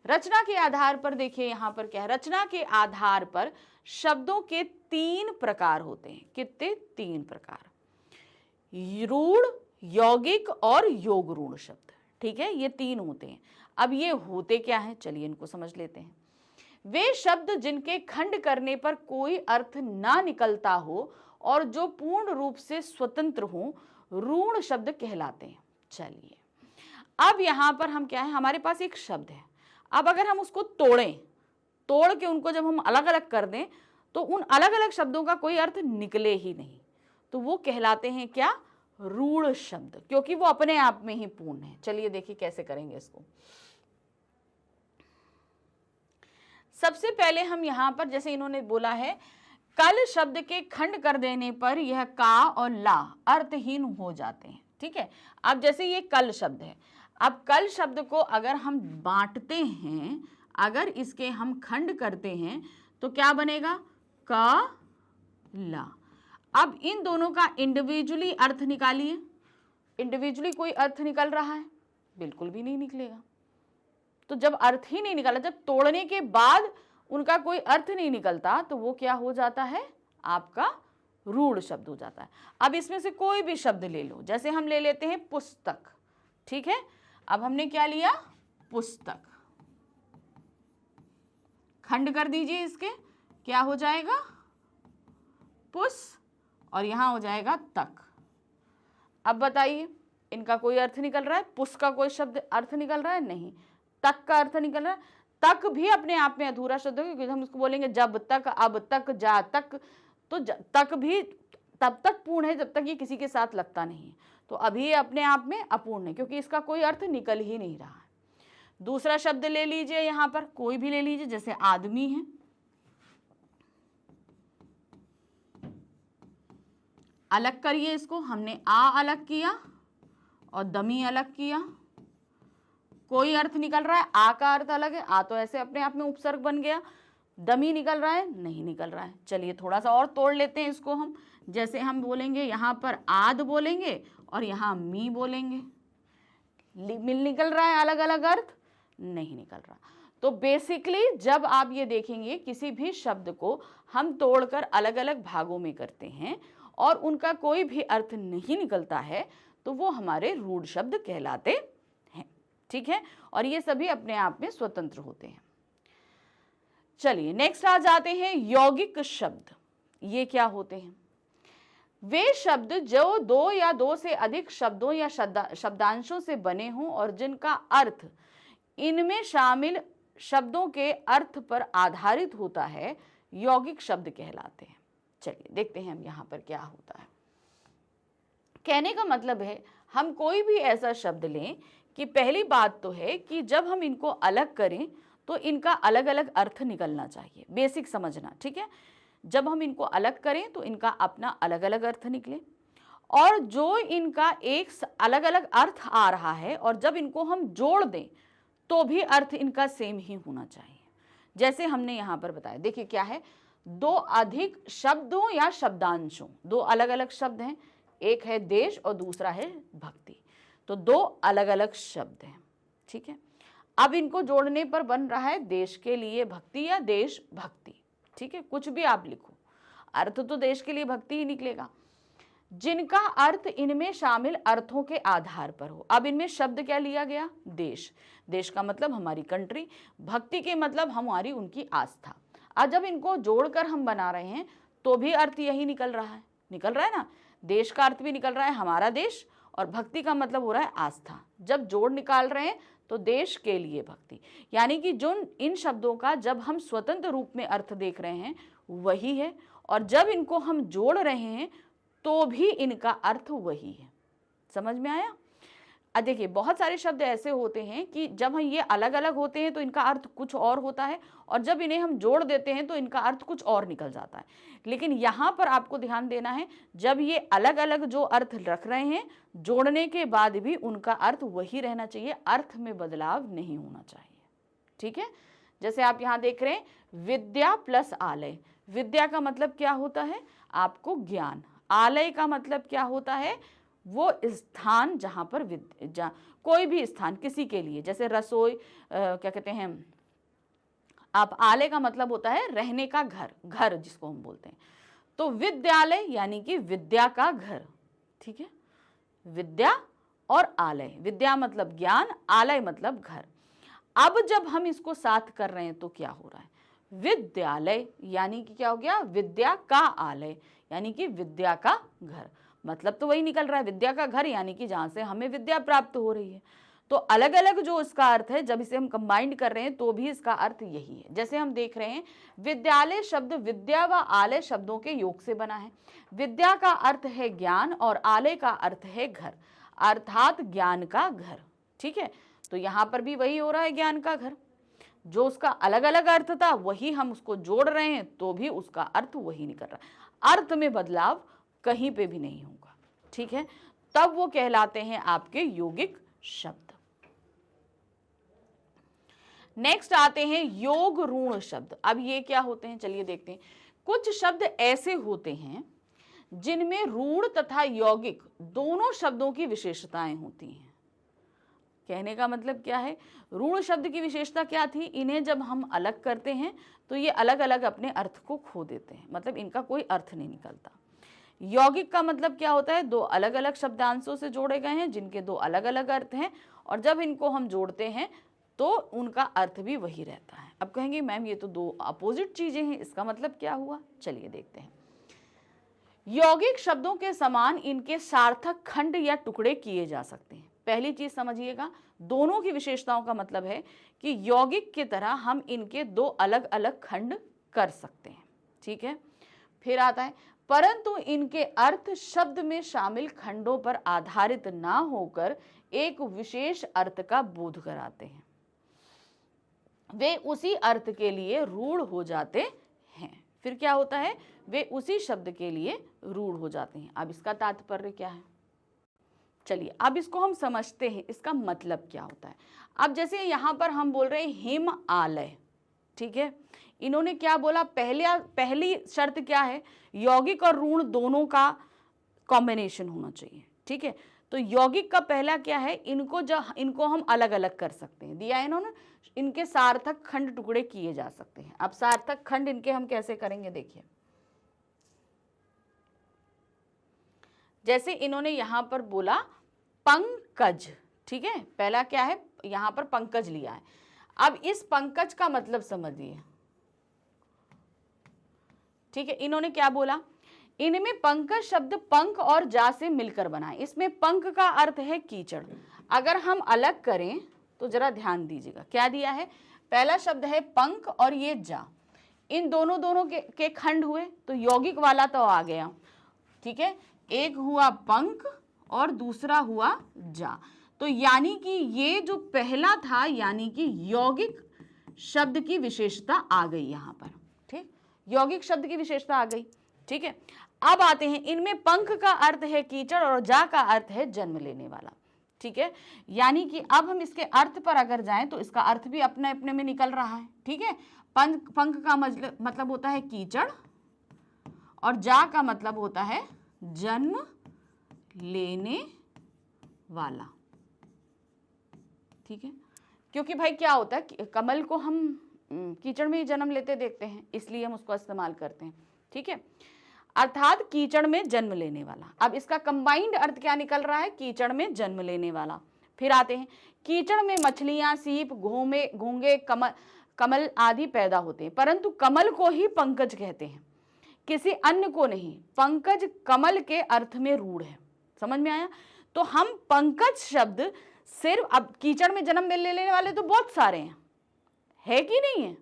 Speaker 1: रचना के आधार पर देखिए यहाँ पर क्या है, रचना के आधार पर शब्दों के 3 प्रकार होते हैं। कितने, 3 प्रकार, रूढ़, यौगिक और योग रूढ़ शब्द। ठीक है, ये 3 होते हैं। अब ये होते क्या हैं, चलिए इनको समझ लेते हैं। वे शब्द जिनके खंड करने पर कोई अर्थ ना निकलता हो और जो पूर्ण रूप से स्वतंत्र हो, रूढ़ शब्द कहलाते हैं। चलिए अब यहां पर हम क्या है, हमारे पास एक शब्द है, अब अगर हम उसको तोड़ें, तोड़ के उनको जब हम अलग अलग कर दें तो उन अलग अलग शब्दों का कोई अर्थ निकले ही नहीं, तो वो कहलाते हैं क्या, रूढ़ शब्द, क्योंकि वो अपने आप में ही पूर्ण है। चलिए देखिए कैसे करेंगे इसको। सबसे पहले हम यहां पर, जैसे इन्होंने बोला है, कल शब्द के खंड कर देने पर यह का और ला अर्थहीन हो जाते हैं। ठीक है, अब जैसे ये कल शब्द है, अब कल शब्द को अगर हम बांटते हैं, अगर इसके हम खंड करते हैं तो क्या बनेगा, का ला। अब इन दोनों का इंडिविजुअली अर्थ निकालिए, इंडिविजुअली कोई अर्थ निकल रहा है, बिल्कुल भी नहीं निकलेगा। तो जब अर्थ ही नहीं निकला, जब तोड़ने के बाद उनका कोई अर्थ नहीं निकलता, तो वो क्या हो जाता है, आपका रूढ़ शब्द हो जाता है। अब इसमें से कोई भी शब्द ले लो, जैसे हम ले लेते हैं पुस्तक। ठीक है, अब हमने क्या लिया, पुस्तक, खंड कर दीजिए इसके, क्या हो जाएगा, पुस, और यहां हो जाएगा तक। अब बताइए इनका कोई अर्थ निकल रहा है, पुस का कोई शब्द अर्थ निकल रहा है, नहीं, तक का अर्थ निकल रहा है। तक भी अपने आप में अधूरा शब्द है, क्योंकि हम उसको बोलेंगे जब तक, अब तक, जा तक, तो तक भी तब तक पूर्ण है जब तक ये किसी के साथ लगता नहीं है, तो अभी ये अपने आप में अपूर्ण है क्योंकि इसका कोई अर्थ निकल ही नहीं रहा है। दूसरा शब्द ले लीजिए, यहां पर कोई भी ले लीजिए, जैसे आदमी है, अलग करिए इसको, हमने आ अलग किया और दमी अलग किया, कोई अर्थ निकल रहा है, आ का अर्थ अलग है, आ तो ऐसे अपने आप में उपसर्ग बन गया, दमी निकल रहा है, नहीं निकल रहा है। चलिए थोड़ा सा और तोड़ लेते हैं इसको हम। जैसे हम बोलेंगे यहाँ पर आद बोलेंगे और यहाँ मी बोलेंगे, मिल निकल रहा है अलग अलग अर्थ, नहीं निकल रहा। तो बेसिकली जब आप ये देखेंगे किसी भी शब्द को हम तोड़कर अलग अलग भागों में करते हैं और उनका कोई भी अर्थ नहीं निकलता है तो वो हमारे रूढ़ शब्द कहलाते हैं, ठीक है। और ये सभी अपने आप में स्वतंत्र होते हैं। चलिए नेक्स्ट आ जाते हैं यौगिक शब्द। ये क्या होते हैं? वे शब्द जो दो या दो से अधिक शब्दों या शब्दांशों से बने हों और जिनका अर्थ इनमें शामिल शब्दों के अर्थ पर आधारित होता है, यौगिक शब्द कहलाते हैं। चलिए देखते हैं हम यहाँ पर क्या होता है। कहने का मतलब है हम कोई भी ऐसा शब्द लें कि पहली बात तो है कि जब हम इनको अलग करें तो इनका अलग अलग अर्थ निकलना चाहिए, बेसिक समझना, ठीक है। जब हम इनको अलग करें तो इनका अपना अलग अलग अर्थ निकले, और जो इनका एक अलग अलग अर्थ आ रहा है और जब इनको हम जोड़ दें तो भी अर्थ इनका सेम ही होना चाहिए। जैसे हमने यहाँ पर बताया, देखिए क्या है, दो अधिक शब्दों या शब्दांशों, दो अलग अलग शब्द हैं, एक है देश और दूसरा है भक्ति, तो दो अलग अलग शब्द हैं, ठीक है। अब इनको जोड़ने पर बन रहा है देश के लिए भक्ति या देश भक्ति, ठीक है। कुछ भी आप लिखो, अर्थ तो देश के लिए भक्ति ही निकलेगा, जिनका अर्थ इनमें शामिल अर्थों के आधार पर हो। अब इनमें शब्द क्या लिया गया? देश। देश का मतलब हमारी कंट्री, भक्ति के मतलब हमारी उनकी आस्था। अब जब इनको जोड़कर हम बना रहे हैं तो भी अर्थ यही निकल रहा है ना। देश का अर्थ भी निकल रहा है हमारा देश, और भक्ति का मतलब हो रहा है आस्था। जब जोड़ निकाल रहे हैं तो देश के लिए भक्ति, यानी कि जो इन शब्दों का जब हम स्वतंत्र रूप में अर्थ देख रहे हैं वही है, और जब इनको हम जोड़ रहे हैं तो भी इनका अर्थ वही है। समझ में आया? अब देखिए बहुत सारे शब्द ऐसे होते हैं कि जब हम ये अलग अलग होते हैं तो इनका अर्थ कुछ और होता है, और जब इन्हें हम जोड़ देते हैं तो इनका अर्थ कुछ और निकल जाता है। लेकिन यहाँ पर आपको ध्यान देना है, जब ये अलग अलग जो अर्थ रख रहे हैं, जोड़ने के बाद भी उनका अर्थ वही रहना चाहिए, अर्थ में बदलाव नहीं होना चाहिए, ठीक है। जैसे आप यहाँ देख रहे हैं विद्या प्लस आलय। विद्या का मतलब क्या होता है? आपको ज्ञान। आलय का मतलब क्या होता है? वो स्थान जहाँ पर कोई भी स्थान किसी के लिए, जैसे रसोई, क्या कहते हैं आप, आलय का मतलब होता है रहने का घर, घर जिसको हम बोलते हैं। तो विद्यालय यानी कि विद्या का घर, ठीक है। विद्या और आलय, विद्या मतलब ज्ञान, आलय मतलब घर। अब जब हम इसको साथ कर रहे हैं तो क्या हो रहा है? विद्यालय यानी कि क्या हो गया? विद्या का आलय यानी कि विद्या का घर, मतलब तो वही निकल रहा है, विद्या का घर यानी कि जहां से हमें विद्या प्राप्त हो रही है। तो अलग अलग जो इसका अर्थ है, जब इसे हम कंबाइंड कर रहे हैं तो भी इसका अर्थ यही है। जैसे हम देख रहे हैं विद्यालय शब्द विद्या व आलय शब्दों के योग से बना है। विद्या का अर्थ है ज्ञान और आलय का अर्थ है घर, अर्थात ज्ञान का घर, ठीक है। तो यहाँ पर भी वही हो रहा है, ज्ञान का घर। जो उसका अलग अलग अर्थ था वही हम उसको जोड़ रहे हैं तो भी उसका अर्थ वही निकल रहा है, अर्थ में बदलाव कहीं पे भी नहीं होगा, ठीक है। तब वो कहलाते हैं आपके यौगिक शब्द। नेक्स्ट आते हैं योग ऋण शब्द। अब ये क्या होते हैं? चलिए देखते हैं। कुछ शब्द ऐसे होते हैं जिनमें ऋण तथा यौगिक दोनों शब्दों की विशेषताएं होती हैं। कहने का मतलब क्या है? ऋण शब्द की विशेषता क्या थी? इन्हें जब हम अलग करते हैं तो ये अलग अलग अपने अर्थ को खो देते हैं, मतलब इनका कोई अर्थ नहीं निकलता। यौगिक का मतलब क्या होता है? दो अलग अलग शब्दांशों से जोड़े गए हैं जिनके दो अलग अलग अर्थ हैं, और जब इनको हम जोड़ते हैं तो उनका अर्थ भी वही रहता है। अब कहेंगे मैम ये तो दो अपोजिट चीजें हैं, इसका मतलब क्या हुआ? चलिए देखते हैं। यौगिक शब्दों के समान इनके सार्थक खंड या टुकड़े किए जा सकते हैं। पहली चीज समझिएगा, दोनों की विशेषताओं का मतलब है कि यौगिक की तरह हम इनके दो अलग अलग खंड कर सकते हैं, ठीक है। फिर आता है परंतु इनके अर्थ शब्द में शामिल खंडों पर आधारित ना होकर एक विशेष अर्थ का बोध कराते हैं। वे उसी अर्थ के लिए रूढ़ हो जाते हैं। फिर क्या होता है? वे उसी शब्द के लिए रूढ़ हो जाते हैं। अब इसका तात्पर्य क्या है? चलिए अब इसको हम समझते हैं, इसका मतलब क्या होता है। अब जैसे यहाँ पर हम बोल रहे हैं हिमालय, ठीक है, इन्होंने क्या बोला, पहली शर्त क्या है, यौगिक और ऋण दोनों का कॉम्बिनेशन होना चाहिए, ठीक है। तो यौगिक का पहला क्या है, इनको हम अलग अलग कर सकते हैं, दिया है इन्होंने, इनके सार्थक खंड टुकड़े किए जा सकते हैं। अब सार्थक खंड इनके हम कैसे करेंगे, देखिए जैसे इन्होंने यहां पर बोला पंकज, ठीक है, पहला क्या है, यहां पर पंकज लिया है। अब इस पंकज का मतलब समझिए, ठीक है, इन्होंने क्या बोला, इनमें पंकज शब्द पंख और जा से मिलकर बना है। इसमें पंख का अर्थ है कीचड़। अगर हम अलग करें तो जरा ध्यान दीजिएगा, क्या दिया है, पहला शब्द है पंख और ये जा, इन दोनों के खंड हुए, तो यौगिक वाला तो आ गया, ठीक है, एक हुआ पंख और दूसरा हुआ जा। तो यानी कि ये जो पहला था, यानी कि यौगिक शब्द की विशेषता आ गई यहां पर, ठीक, यौगिक शब्द की विशेषता आ गई, ठीक है। अब आते हैं, इनमें पंख का अर्थ है कीचड़ और जा का अर्थ है जन्म लेने वाला, ठीक है। यानी कि अब हम इसके अर्थ पर अगर जाएं तो इसका अर्थ भी अपने अपने में निकल रहा है, ठीक है। पंख का मतलब होता है कीचड़ और जा का मतलब होता है जन्म लेने वाला, ठीक है। क्योंकि भाई क्या होता है, कमल को हम कीचड़ में ही जन्म लेते देखते हैं, इसलिए हम उसको इस्तेमाल करते हैं, ठीक है। अर्थात कीचड़ में जन्म लेने वाला। अब इसका कंबाइंड अर्थ क्या निकल रहा है, कीचड़ में जन्म लेने वाला। फिर आते हैं, कीचड़ में मछलियां, सीप, घोंगे, कमल आदि पैदा होते हैं, परंतु कमल को ही पंकज कहते हैं, किसी अन्य को नहीं। पंकज कमल के अर्थ में रूढ़ है, समझ में आया। तो हम पंकज शब्द सिर्फ, अब कीचड़ में जन्म लेने वाले तो बहुत सारे हैं, है कि नहीं है,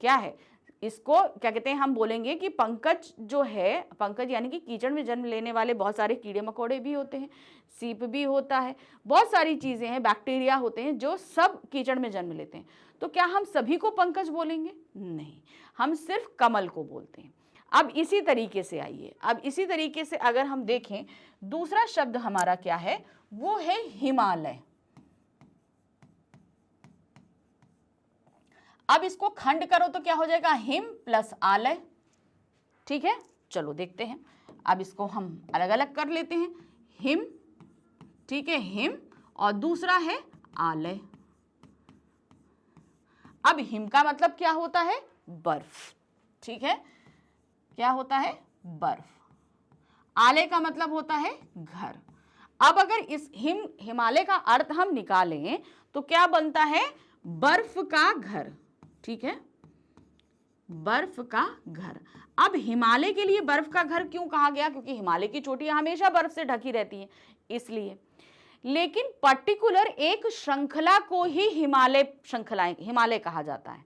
Speaker 1: क्या है, इसको क्या कहते हैं, हम बोलेंगे कि पंकज जो है, पंकज यानी कि कीचड़ में जन्म लेने वाले बहुत सारे कीड़े मकोड़े भी होते हैं, सीप भी होता है, बहुत सारी चीजें हैं, बैक्टीरिया होते हैं जो सब कीचड़ में जन्म लेते हैं। तो क्या हम सभी को पंकज बोलेंगे, नहीं, हम सिर्फ कमल को बोलते हैं। अब इसी तरीके से आइए, अब इसी तरीके से अगर हम देखें, दूसरा शब्द हमारा क्या है, वो है हिमालय। अब इसको खंड करो तो क्या हो जाएगा, हिम प्लस आलय, ठीक है। चलो देखते हैं, अब इसको हम अलग अलग कर लेते हैं, हिम, ठीक है, हिम, और दूसरा है आलय। अब हिम का मतलब क्या होता है, बर्फ, ठीक है, क्या होता है, बर्फ। आलय का मतलब होता है घर। अब अगर इस हिमालय का अर्थ हम निकालें तो क्या बनता है, बर्फ का घर, ठीक है, बर्फ का घर। अब हिमालय के लिए बर्फ का घर क्यों कहा गया, क्योंकि हिमालय की चोटियां हमेशा बर्फ से ढकी रहती हैं, इसलिए। लेकिन पर्टिकुलर एक श्रृंखला को ही हिमालय कहा जाता है।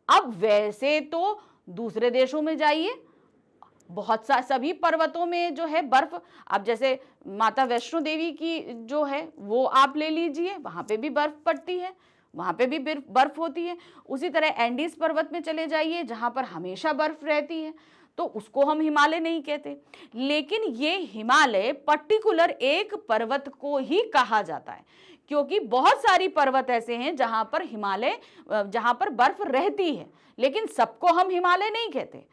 Speaker 1: अब वैसे तो दूसरे देशों में जाइए, बहुत सभी पर्वतों में जो है बर्फ, अब जैसे माता वैष्णो देवी की जो है वो आप ले लीजिए, वहां पे भी बर्फ पड़ती है, वहां पे भी बर्फ होती है। उसी तरह एंडीज पर्वत में चले जाइए, जहां पर हमेशा बर्फ रहती है, तो उसको हम हिमालय नहीं कहते। लेकिन ये हिमालय पर्टिकुलर एक पर्वत को ही कहा जाता है, क्योंकि बहुत सारी पर्वत ऐसे हैं जहां पर बर्फ रहती है, लेकिन सबको हम हिमालय नहीं कहते।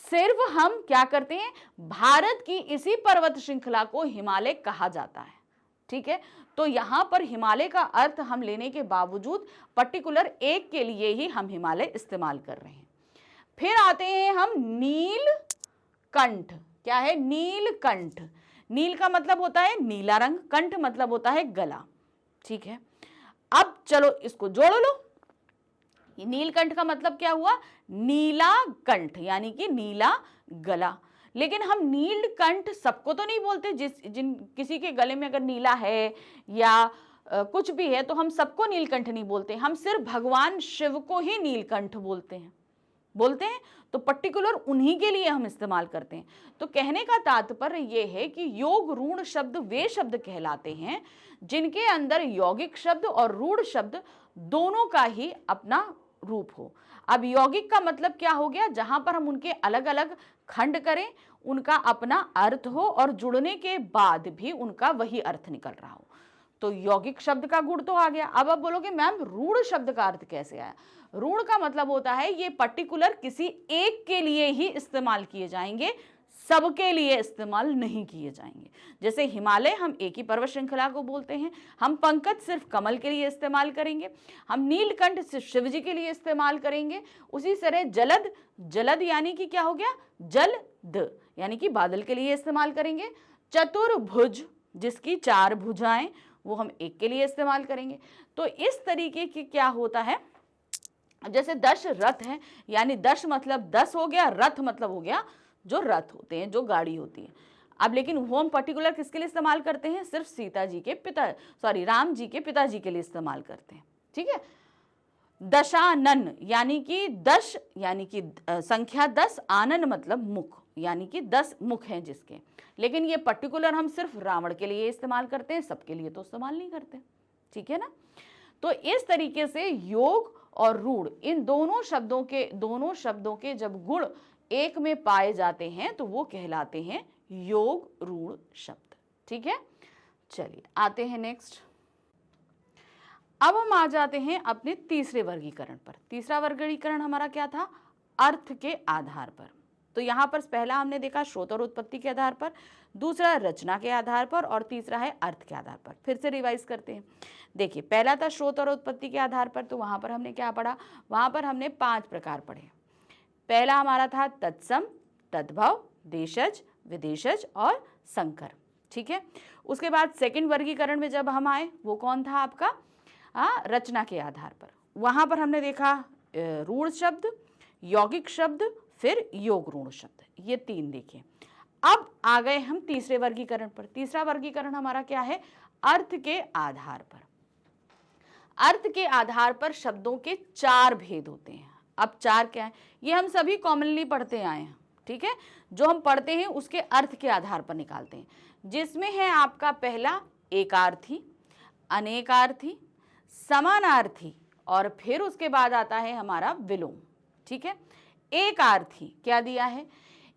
Speaker 1: सिर्फ हम क्या करते हैं, भारत की इसी पर्वत श्रृंखला को हिमालय कहा जाता है, ठीक है। तो यहां पर हिमालय का अर्थ हम लेने के बावजूद पर्टिकुलर एक के लिए ही हम हिमालय इस्तेमाल कर रहे हैं। फिर आते हैं हम नीलकंठ। क्या है, नीलकंठ। नील का मतलब होता है नीला रंग, कंठ मतलब होता है गला, ठीक है। अब चलो इसको जोड़ लो, नीलकंठ का मतलब क्या हुआ, नीला कंठ, यानी कि नीला गला। लेकिन हम नीलकंठ सबको तो नहीं बोलते, किसी के गले में अगर नीला है या कुछ भी है तो हम सबको नीलकंठ नहीं बोलते, हम सिर्फ भगवान शिव को ही नीलकंठ बोलते हैं तो पर्टिकुलर उन्हीं के लिए हम इस्तेमाल करते हैं। तो कहने का तात्पर्य यह है कि योग रूढ़ शब्द वे शब्द कहलाते हैं जिनके अंदर यौगिक शब्द और रूढ़ शब्द दोनों का ही अपना रूप हो। अब यौगिक का मतलब क्या हो गया, जहां पर हम उनके अलग अलग खंड करें, उनका अपना अर्थ हो और जुड़ने के बाद भी उनका वही अर्थ निकल रहा हो। तो यौगिक शब्द का गुण तो आ गया। अब आप बोलोगे मैम रूढ़ शब्द का अर्थ कैसे आया? रूढ़ का मतलब होता है ये पर्टिकुलर किसी एक के लिए ही इस्तेमाल किए जाएंगे, सबके लिए इस्तेमाल नहीं किए जाएंगे। जैसे हिमालय हम एक ही पर्वत श्रृंखला को बोलते हैं, हम पंकज सिर्फ कमल के लिए इस्तेमाल करेंगे, हम नीलकंठ सिर्फ शिव जी के लिए इस्तेमाल करेंगे। उसी तरह जलद, जलद यानी कि क्या हो गया, जलद यानी कि बादल के लिए इस्तेमाल करेंगे। चतुर्भुज जिसकी 4 भुजाएं, वो हम एक के लिए इस्तेमाल करेंगे। तो इस तरीके की क्या होता है, जैसे दश रथ है, यानी दश मतलब 10 हो गया, रथ मतलब हो गया जो रथ होते हैं, जो गाड़ी होती है। अब लेकिन वो हम पर्टिकुलर किसके लिए इस्तेमाल करते हैं, सिर्फ सीता जी के पिता, सॉरी राम जी के पिताजी के लिए इस्तेमाल करते हैं, ठीक है। दशानन यानी कि 10, यानी कि संख्या 10, आनन मतलब मुख, यानी कि 10 मुख हैं जिसके, लेकिन ये पर्टिकुलर हम सिर्फ रावण के लिए इस्तेमाल करते हैं, सबके लिए तो इस्तेमाल नहीं करते, ठीक है ना। तो इस तरीके से योग और रूढ़, इन दोनों शब्दों के जब गुण एक में पाए जाते हैं तो वो कहलाते हैं योग रूढ़ शब्द, ठीक है। चलिए आते हैं नेक्स्ट। अब हम आ जाते हैं अपने तीसरे वर्गीकरण पर। तीसरा वर्गीकरण हमारा क्या था, अर्थ के आधार पर। तो यहाँ पर पहला हमने देखा स्रोत और उत्पत्ति के आधार पर, दूसरा रचना के आधार पर, और तीसरा है अर्थ के आधार पर। फिर से रिवाइज करते हैं। देखिए पहला था स्रोत और उत्पत्ति के आधार पर, तो वहाँ पर हमने क्या पढ़ा, वहाँ पर हमने 5 प्रकार पढ़े। पहला हमारा था तत्सम, तद्भव, देशज, विदेशज और संकर, ठीक है। उसके बाद सेकंड वर्गीकरण में जब हम आए, वो कौन था आपका, रचना के आधार पर। वहां पर हमने देखा रूढ़ शब्द, यौगिक शब्द, फिर योग रूढ़ शब्द, ये 3 देखे। अब आ गए हम तीसरे वर्गीकरण पर। तीसरा वर्गीकरण हमारा क्या है, अर्थ के आधार पर। अर्थ के आधार पर शब्दों के 4 भेद होते हैं। अब 4 क्या है, ये हम सभी कॉमनली पढ़ते आए हैं, ठीक है। जो हम पढ़ते हैं उसके अर्थ के आधार पर निकालते हैं, जिसमें है आपका पहला एकार्थी, अनेकार्थी, समानार्थी, और फिर उसके बाद आता है हमारा विलोम, ठीक है। एकार्थी क्या दिया है,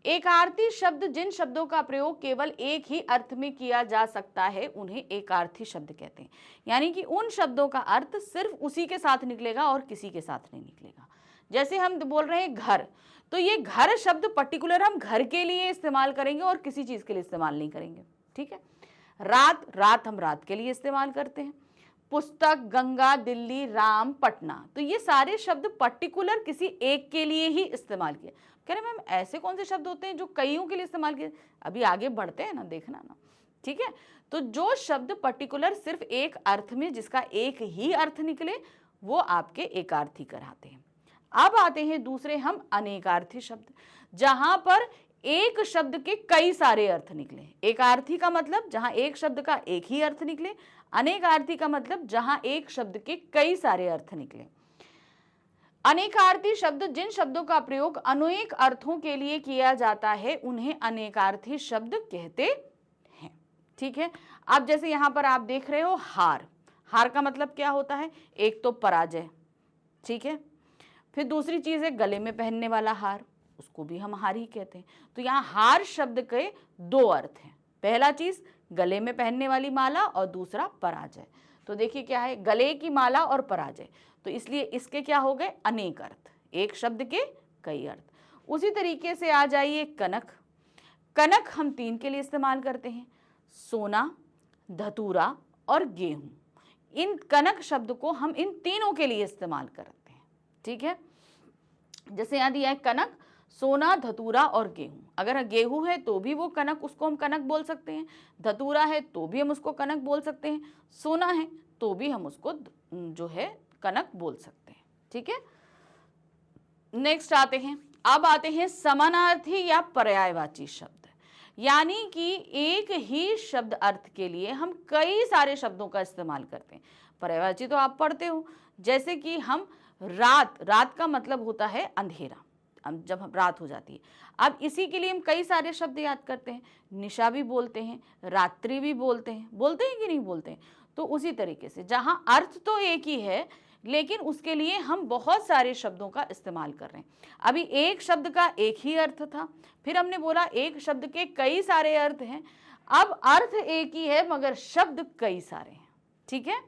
Speaker 1: एकार्थी शब्द जिन शब्दों का प्रयोग केवल एक ही अर्थ में किया जा सकता है उन्हें एकार्थी शब्द कहते हैं। यानी कि उन शब्दों का अर्थ सिर्फ उसी के साथ निकलेगा और किसी के साथ नहीं निकलेगा। जैसे हम बोल रहे हैं घर, तो ये घर शब्द पर्टिकुलर हम घर के लिए इस्तेमाल करेंगे और किसी चीज के लिए इस्तेमाल नहीं करेंगे, ठीक है। रात, रात हम रात के लिए इस्तेमाल करते हैं। पुस्तक, गंगा, दिल्ली, राम, पटना, तो ये सारे शब्द पर्टिकुलर किसी एक के लिए ही इस्तेमाल किए। कह रहे मैम ऐसे कौन से शब्द होते हैं जो कईयों के लिए इस्तेमाल किए, अभी आगे बढ़ते हैं ना, देखना ना, ठीक है। तो जो शब्द पर्टिकुलर सिर्फ एक अर्थ में, जिसका एक ही अर्थ निकले, वो आपके एकार्थी कहलाते हैं। अब आते हैं दूसरे हम अनेकार्थी शब्द, जहां पर एक शब्द के कई सारे अर्थ निकले। एकार्थी का मतलब जहां एक शब्द का एक ही अर्थ निकले, अनेकार्थी का मतलब जहां एक शब्द के कई सारे अर्थ निकले। अनेकार्थी शब्द जिन शब्दों का प्रयोग अनेक अर्थों के लिए किया जाता है उन्हें अनेकार्थी शब्द कहते हैं, ठीक है। अब जैसे यहां पर आप देख रहे हो हार, हार का मतलब क्या होता है, एक तो पराजय, ठीक है। फिर दूसरी चीज है गले में पहनने वाला हार, उसको भी हम हार ही कहते हैं। तो यहाँ हार शब्द के 2 अर्थ हैं, पहला चीज गले में पहनने वाली माला और दूसरा पराजय। तो देखिए क्या है, गले की माला और पराजय, तो इसलिए इसके क्या हो गए अनेक अर्थ, एक शब्द के कई अर्थ। उसी तरीके से आ जाइए कनक, कनक हम 3 के लिए इस्तेमाल करते हैं, सोना, धतूरा और गेहूं। इन कनक शब्द को हम इन तीनों के लिए इस्तेमाल करते हैं, ठीक है। जैसे यहाँ दिया है कनक, सोना, धतूरा और गेहूं। अगर गेहूं है तो भी वो कनक, उसको हम कनक बोल सकते हैं, धतूरा है तो भी हम उसको कनक बोल सकते हैं, सोना है तो भी हम उसको जो है कनक बोल सकते हैं, ठीक है। नेक्स्ट आते हैं, अब आते हैं समानार्थी या पर्यायवाची शब्द, यानी कि एक ही शब्द अर्थ के लिए हम कई सारे शब्दों का इस्तेमाल करते हैं। पर्यायवाची तो आप पढ़ते हो, जैसे कि हम रात, रात का मतलब होता है अंधेरा, जब हम रात हो जाती है। अब इसी के लिए हम कई सारे शब्द याद करते हैं, निशा भी बोलते हैं, रात्रि भी बोलते हैं कि नहीं बोलते हैं। तो उसी तरीके से जहां अर्थ तो एक ही है लेकिन उसके लिए हम बहुत सारे शब्दों का इस्तेमाल कर रहे हैं। अभी एक शब्द का एक ही अर्थ था, फिर हमने बोला एक शब्द के कई सारे अर्थ हैं। अब अर्थ एक ही है मगर शब्द कई सारे हैं। ठीक है,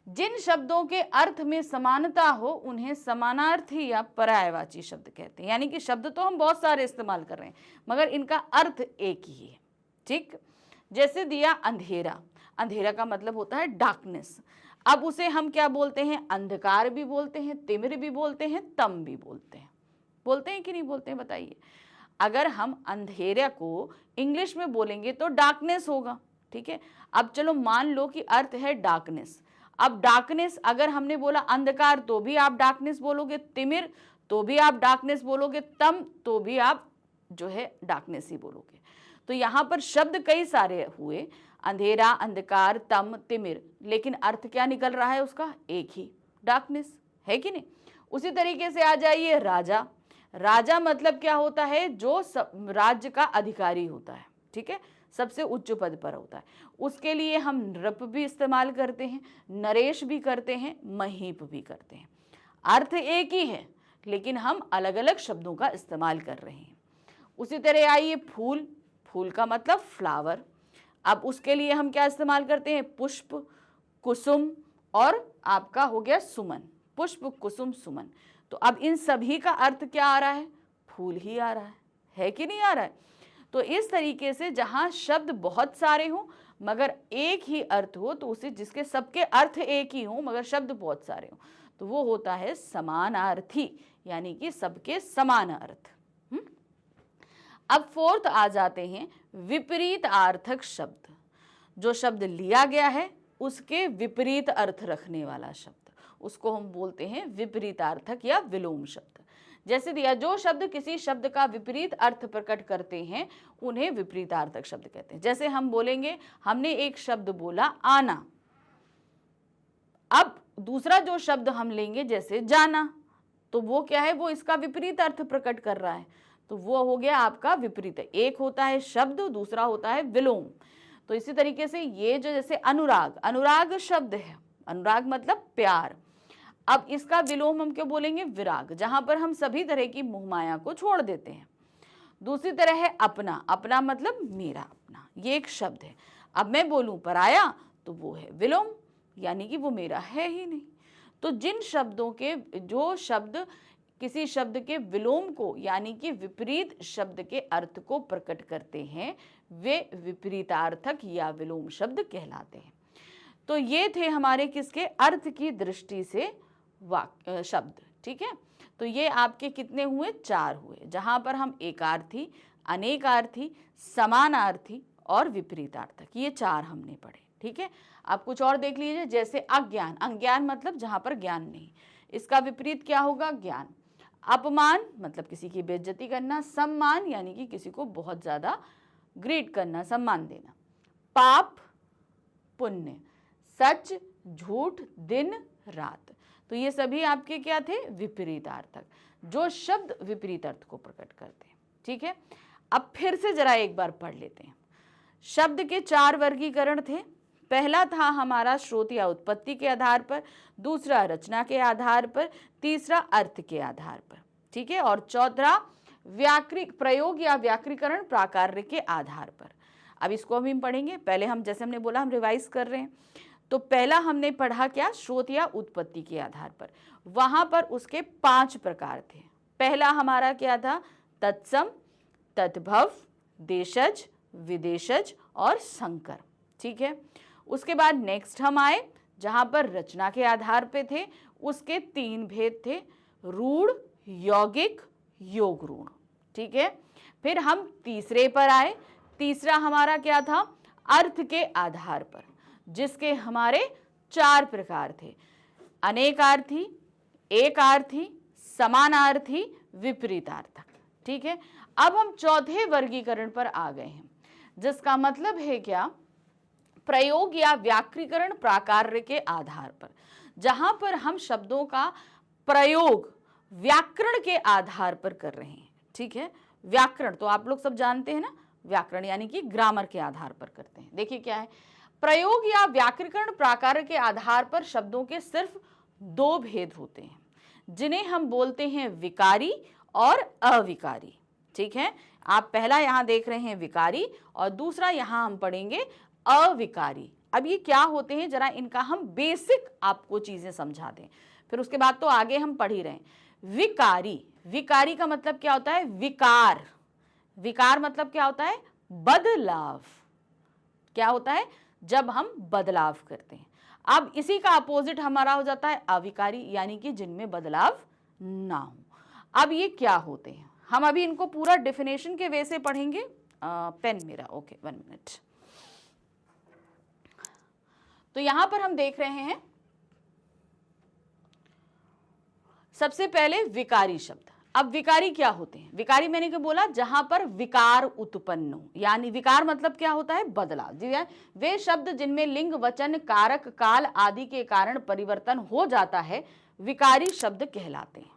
Speaker 1: जिन शब्दों के अर्थ में समानता हो उन्हें समानार्थी या पर्यायवाची शब्द कहते हैं। यानी कि शब्द तो हम बहुत सारे इस्तेमाल कर रहे हैं मगर इनका अर्थ एक ही है। ठीक, जैसे दिया अंधेरा, अंधेरा का मतलब होता है डार्कनेस। अब उसे हम क्या बोलते हैं? अंधकार भी बोलते हैं, तिमिर भी बोलते हैं, तम भी बोलते हैं। बोलते हैं कि नहीं बोलते हैं बताइए। अगर हम अंधेरे को इंग्लिश में बोलेंगे तो डार्कनेस होगा। ठीक है, अब चलो मान लो कि अर्थ है डार्कनेस। अब डार्कनेस अगर हमने बोला अंधकार तो भी आप डार्कनेस बोलोगे, तिमिर तो भी आप डार्कनेस बोलोगे, तम तो भी आप जो है डार्कनेस ही बोलोगे। तो यहाँ पर शब्द कई सारे हुए, अंधेरा, अंधकार, तम, तिमिर, लेकिन अर्थ क्या निकल रहा है उसका? एक ही, डार्कनेस, है कि नहीं। उसी तरीके से आ जाइए राजा। राजा मतलब क्या होता है? जो राज्य का अधिकारी होता है। ठीक है, सबसे उच्च पद पर होता है। उसके लिए हम नृप भी इस्तेमाल करते हैं, नरेश भी करते हैं, महीप भी करते हैं। अर्थ एक ही है लेकिन हम अलग अलग शब्दों का इस्तेमाल कर रहे हैं। उसी तरह आइए फूल, फूल का मतलब फ्लावर। अब उसके लिए हम क्या इस्तेमाल करते हैं? पुष्प, कुसुम और आपका हो गया सुमन। पुष्प, कुसुम, सुमन। तो अब इन सभी का अर्थ क्या आ रहा है? फूल ही आ रहा है कि नहीं आ रहा है। तो इस तरीके से जहां शब्द बहुत सारे हों मगर एक ही अर्थ हो, तो उसे जिसके सबके अर्थ एक ही हों मगर शब्द बहुत सारे हों, तो वो होता है समानार्थी, यानी कि सबके समान अर्थ। अब फोर्थ आ जाते हैं विपरीतार्थक शब्द। जो शब्द लिया गया है उसके विपरीत अर्थ रखने वाला शब्द, उसको हम बोलते हैं विपरीतार्थक या विलोम शब्द। जैसे दिया, जो शब्द किसी शब्द का विपरीत अर्थ प्रकट करते हैं उन्हें विपरीतार्थक शब्द कहते हैं। जैसे हम बोलेंगे, हमने एक शब्द बोला आना, अब दूसरा जो शब्द हम लेंगे जैसे जाना, तो वो क्या है? वो इसका विपरीत अर्थ प्रकट कर रहा है, तो वो हो गया आपका विपरीत। एक होता है शब्द, दूसरा होता है विलोम। तो इसी तरीके से ये जो जैसे अनुराग, अनुराग शब्द है, अनुराग मतलब प्यार। अब इसका विलोम हम क्यों बोलेंगे? विराग, जहां पर हम सभी तरह की मोहमाया को छोड़ देते हैं। दूसरी तरह है अपना, अपना मतलब मेरा अपना, ये एक शब्द है। अब मैं बोलूं पराया तो वो है विलोम, यानी कि वो मेरा है ही नहीं। तो जिन शब्दों के, जो शब्द किसी शब्द के विलोम को यानी कि विपरीत शब्द के अर्थ को प्रकट करते हैं वे विपरीतार्थक या विलोम शब्द कहलाते हैं। तो ये थे हमारे किसके? अर्थ की दृष्टि से शब्द। ठीक है, तो ये आपके कितने हुए? 4 हुए, जहां पर हम एकार्थी, अनेकार्थी, समानार्थी और विपरीतार्थक, ये 4 हमने पढ़े। ठीक है, आप कुछ और देख लीजिए, जैसे अज्ञान, अज्ञान मतलब जहां पर ज्ञान नहीं, इसका विपरीत क्या होगा? ज्ञान। अपमान मतलब किसी की बेइज्जती करना, सम्मान यानी कि किसी को बहुत ज्यादा ग्रेट करना, सम्मान देना, पाप, पुण्य, सच, झूठ, दिन, रात। तो ये सभी आपके क्या थे? विपरीतार्थक, जो शब्द विपरीत अर्थ को प्रकट करते हैं। ठीक है, अब फिर से जरा एक बार पढ़ लेते हैं। शब्द के 4 वर्गीकरण थे। पहला था हमारा स्रोत या उत्पत्ति के आधार पर, दूसरा रचना के आधार पर, तीसरा अर्थ के आधार पर। ठीक है, और चौथा प्रयोग या व्याकरीकरण प्राकार्य के आधार पर। अब इसको हम पढ़ेंगे। पहले हम, जैसे हमने बोला, हम रिवाइज कर रहे हैं। तो पहला हमने पढ़ा क्या? स्रोत या उत्पत्ति के आधार पर। वहां पर उसके 5 प्रकार थे। पहला हमारा क्या था? तत्सम, तद्भव, देशज, विदेशज और संकर। ठीक है, उसके बाद नेक्स्ट हम आए जहां पर रचना के आधार पे थे। उसके 3 भेद थे, रूढ़, यौगिक, योग रूढ़। ठीक है, फिर हम तीसरे पर आए। तीसरा हमारा क्या था? अर्थ के आधार पर, जिसके हमारे 4 प्रकार थे, अनेकार्थी, एकार्थी, समानार्थी, विपरीतार्थक। ठीक है, अब हम चौथे वर्गीकरण पर आ गए हैं, जिसका मतलब है क्या? प्रयोग या व्याकरीकरण प्राकार्य के आधार पर, जहां पर हम शब्दों का प्रयोग व्याकरण के आधार पर कर रहे हैं। ठीक है, व्याकरण तो आप लोग सब जानते हैं ना, व्याकरण यानी कि ग्रामर के आधार पर करते हैं। देखिए क्या है, प्रयोग या व्याकरीकरण प्राकार्य के आधार पर शब्दों के सिर्फ दो भेद होते हैं जिन्हें हम बोलते हैं विकारी और अविकारी। ठीक है, आप पहला यहां देख रहे हैं विकारी और दूसरा यहां हम पढ़ेंगे अविकारी। अब ये क्या होते हैं, जरा इनका हम बेसिक आपको चीजें समझा दें, फिर उसके बाद तो आगे हम पढ़ ही रहे हैं। विकारी, विकारी का मतलब क्या होता है, विकार। विकार मतलब क्या होता है, बदलाव। क्या होता है, जब हम बदलाव करते हैं। अब इसी का अपोजिट हमारा हो जाता है अविकारी, यानी कि जिनमें बदलाव ना हो। अब ये क्या होते हैं, हम अभी इनको पूरा डेफिनेशन के वे से पढ़ेंगे। पेन मेरा, ओके 1 मिनट। तो यहां पर हम देख रहे हैं सबसे पहले विकारी शब्द। अब विकारी क्या होते हैं, विकारी मैंने क्या बोला, जहां पर विकार उत्पन्न हो, यानी विकार मतलब क्या होता है, बदलाव। जी है, वे शब्द जिनमें लिंग वचन कारक काल आदि के कारण परिवर्तन हो जाता है विकारी शब्द कहलाते हैं।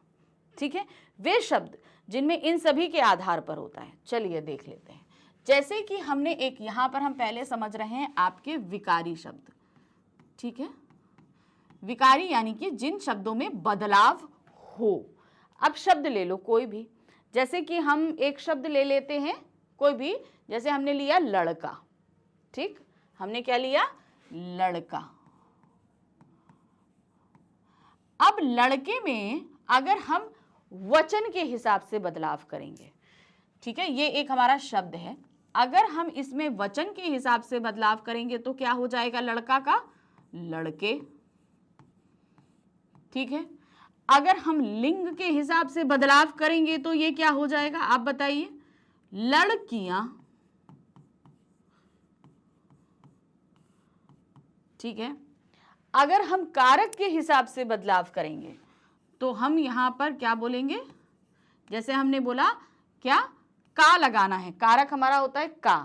Speaker 1: ठीक है, वे शब्द जिनमें इन सभी के आधार पर होता है। चलिए देख लेते हैं। जैसे कि हमने एक यहां पर हम पहले समझ रहे हैं आपके विकारी शब्द। ठीक है, विकारी यानी कि जिन शब्दों में बदलाव हो। अब शब्द ले लो कोई भी, जैसे कि हम एक शब्द ले लेते हैं कोई भी, जैसे हमने लिया लड़का। ठीक, हमने क्या लिया, लड़का। अब लड़के में अगर हम वचन के हिसाब से बदलाव करेंगे, ठीक है, ये एक हमारा शब्द है, अगर हम इसमें वचन के हिसाब से बदलाव करेंगे तो क्या हो जाएगा, लड़का का लड़के। ठीक है, अगर हम लिंग के हिसाब से बदलाव करेंगे तो ये क्या हो जाएगा, आप बताइए, लड़कियां। ठीक है, अगर हम कारक के हिसाब से बदलाव करेंगे तो हम यहां पर क्या बोलेंगे, जैसे हमने बोला क्या, का लगाना है, कारक हमारा होता है का,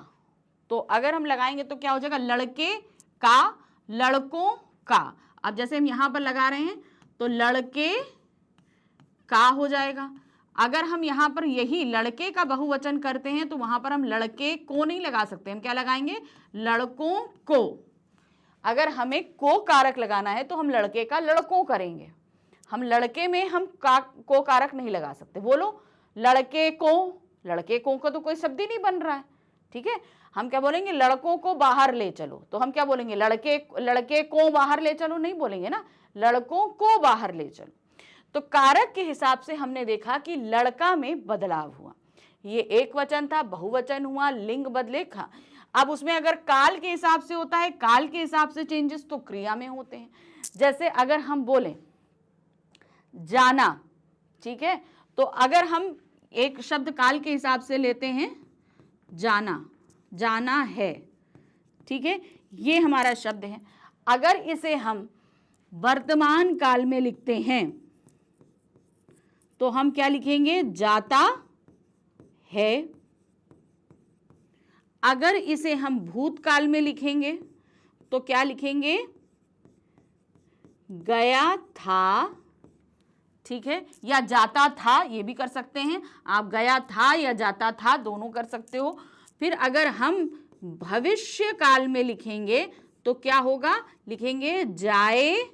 Speaker 1: तो अगर हम लगाएंगे तो क्या हो जाएगा, लड़के का, लड़कों का। अब जैसे हम यहां पर लगा रहे हैं तो लड़के का हो जाएगा। अगर हम यहां पर यही लड़के का बहुवचन करते हैं तो वहां पर हम लड़के को नहीं लगा सकते, हम क्या लगाएंगे, लड़कों को। अगर हमें को कारक लगाना है तो हम लड़के का लड़कों करेंगे, हम लड़के में हम को कारक नहीं लगा सकते। बोलो लड़के को, लड़के को का तो कोई शब्द ही नहीं बन रहा है। ठीक है, हम क्या बोलेंगे, लड़कों को बाहर ले चलो, तो हम क्या बोलेंगे, लड़के को बाहर ले चलो नहीं बोलेंगे ना, लड़कों को बाहर ले चलो। तो कारक के हिसाब से हमने देखा कि लड़का में बदलाव हुआ, ये एक वचन था, बहुवचन हुआ, लिंग बदले। अब उसमें अगर काल के हिसाब से होता है, काल के हिसाब से चेंजेस तो क्रिया में होते हैं। जैसे अगर हम बोले जाना, ठीक है, तो अगर हम एक शब्द काल के हिसाब से लेते हैं, जाना, जाना है। ठीक है, ये हमारा शब्द है। अगर इसे हम वर्तमान काल में लिखते हैं तो हम क्या लिखेंगे, जाता है। अगर इसे हम भूतकाल में लिखेंगे तो क्या लिखेंगे, गया था। ठीक है, या जाता था, ये भी कर सकते हैं आप, गया था या जाता था दोनों कर सकते हो। फिर अगर हम भविष्य काल में लिखेंगे तो क्या होगा, लिखेंगे जाएगा।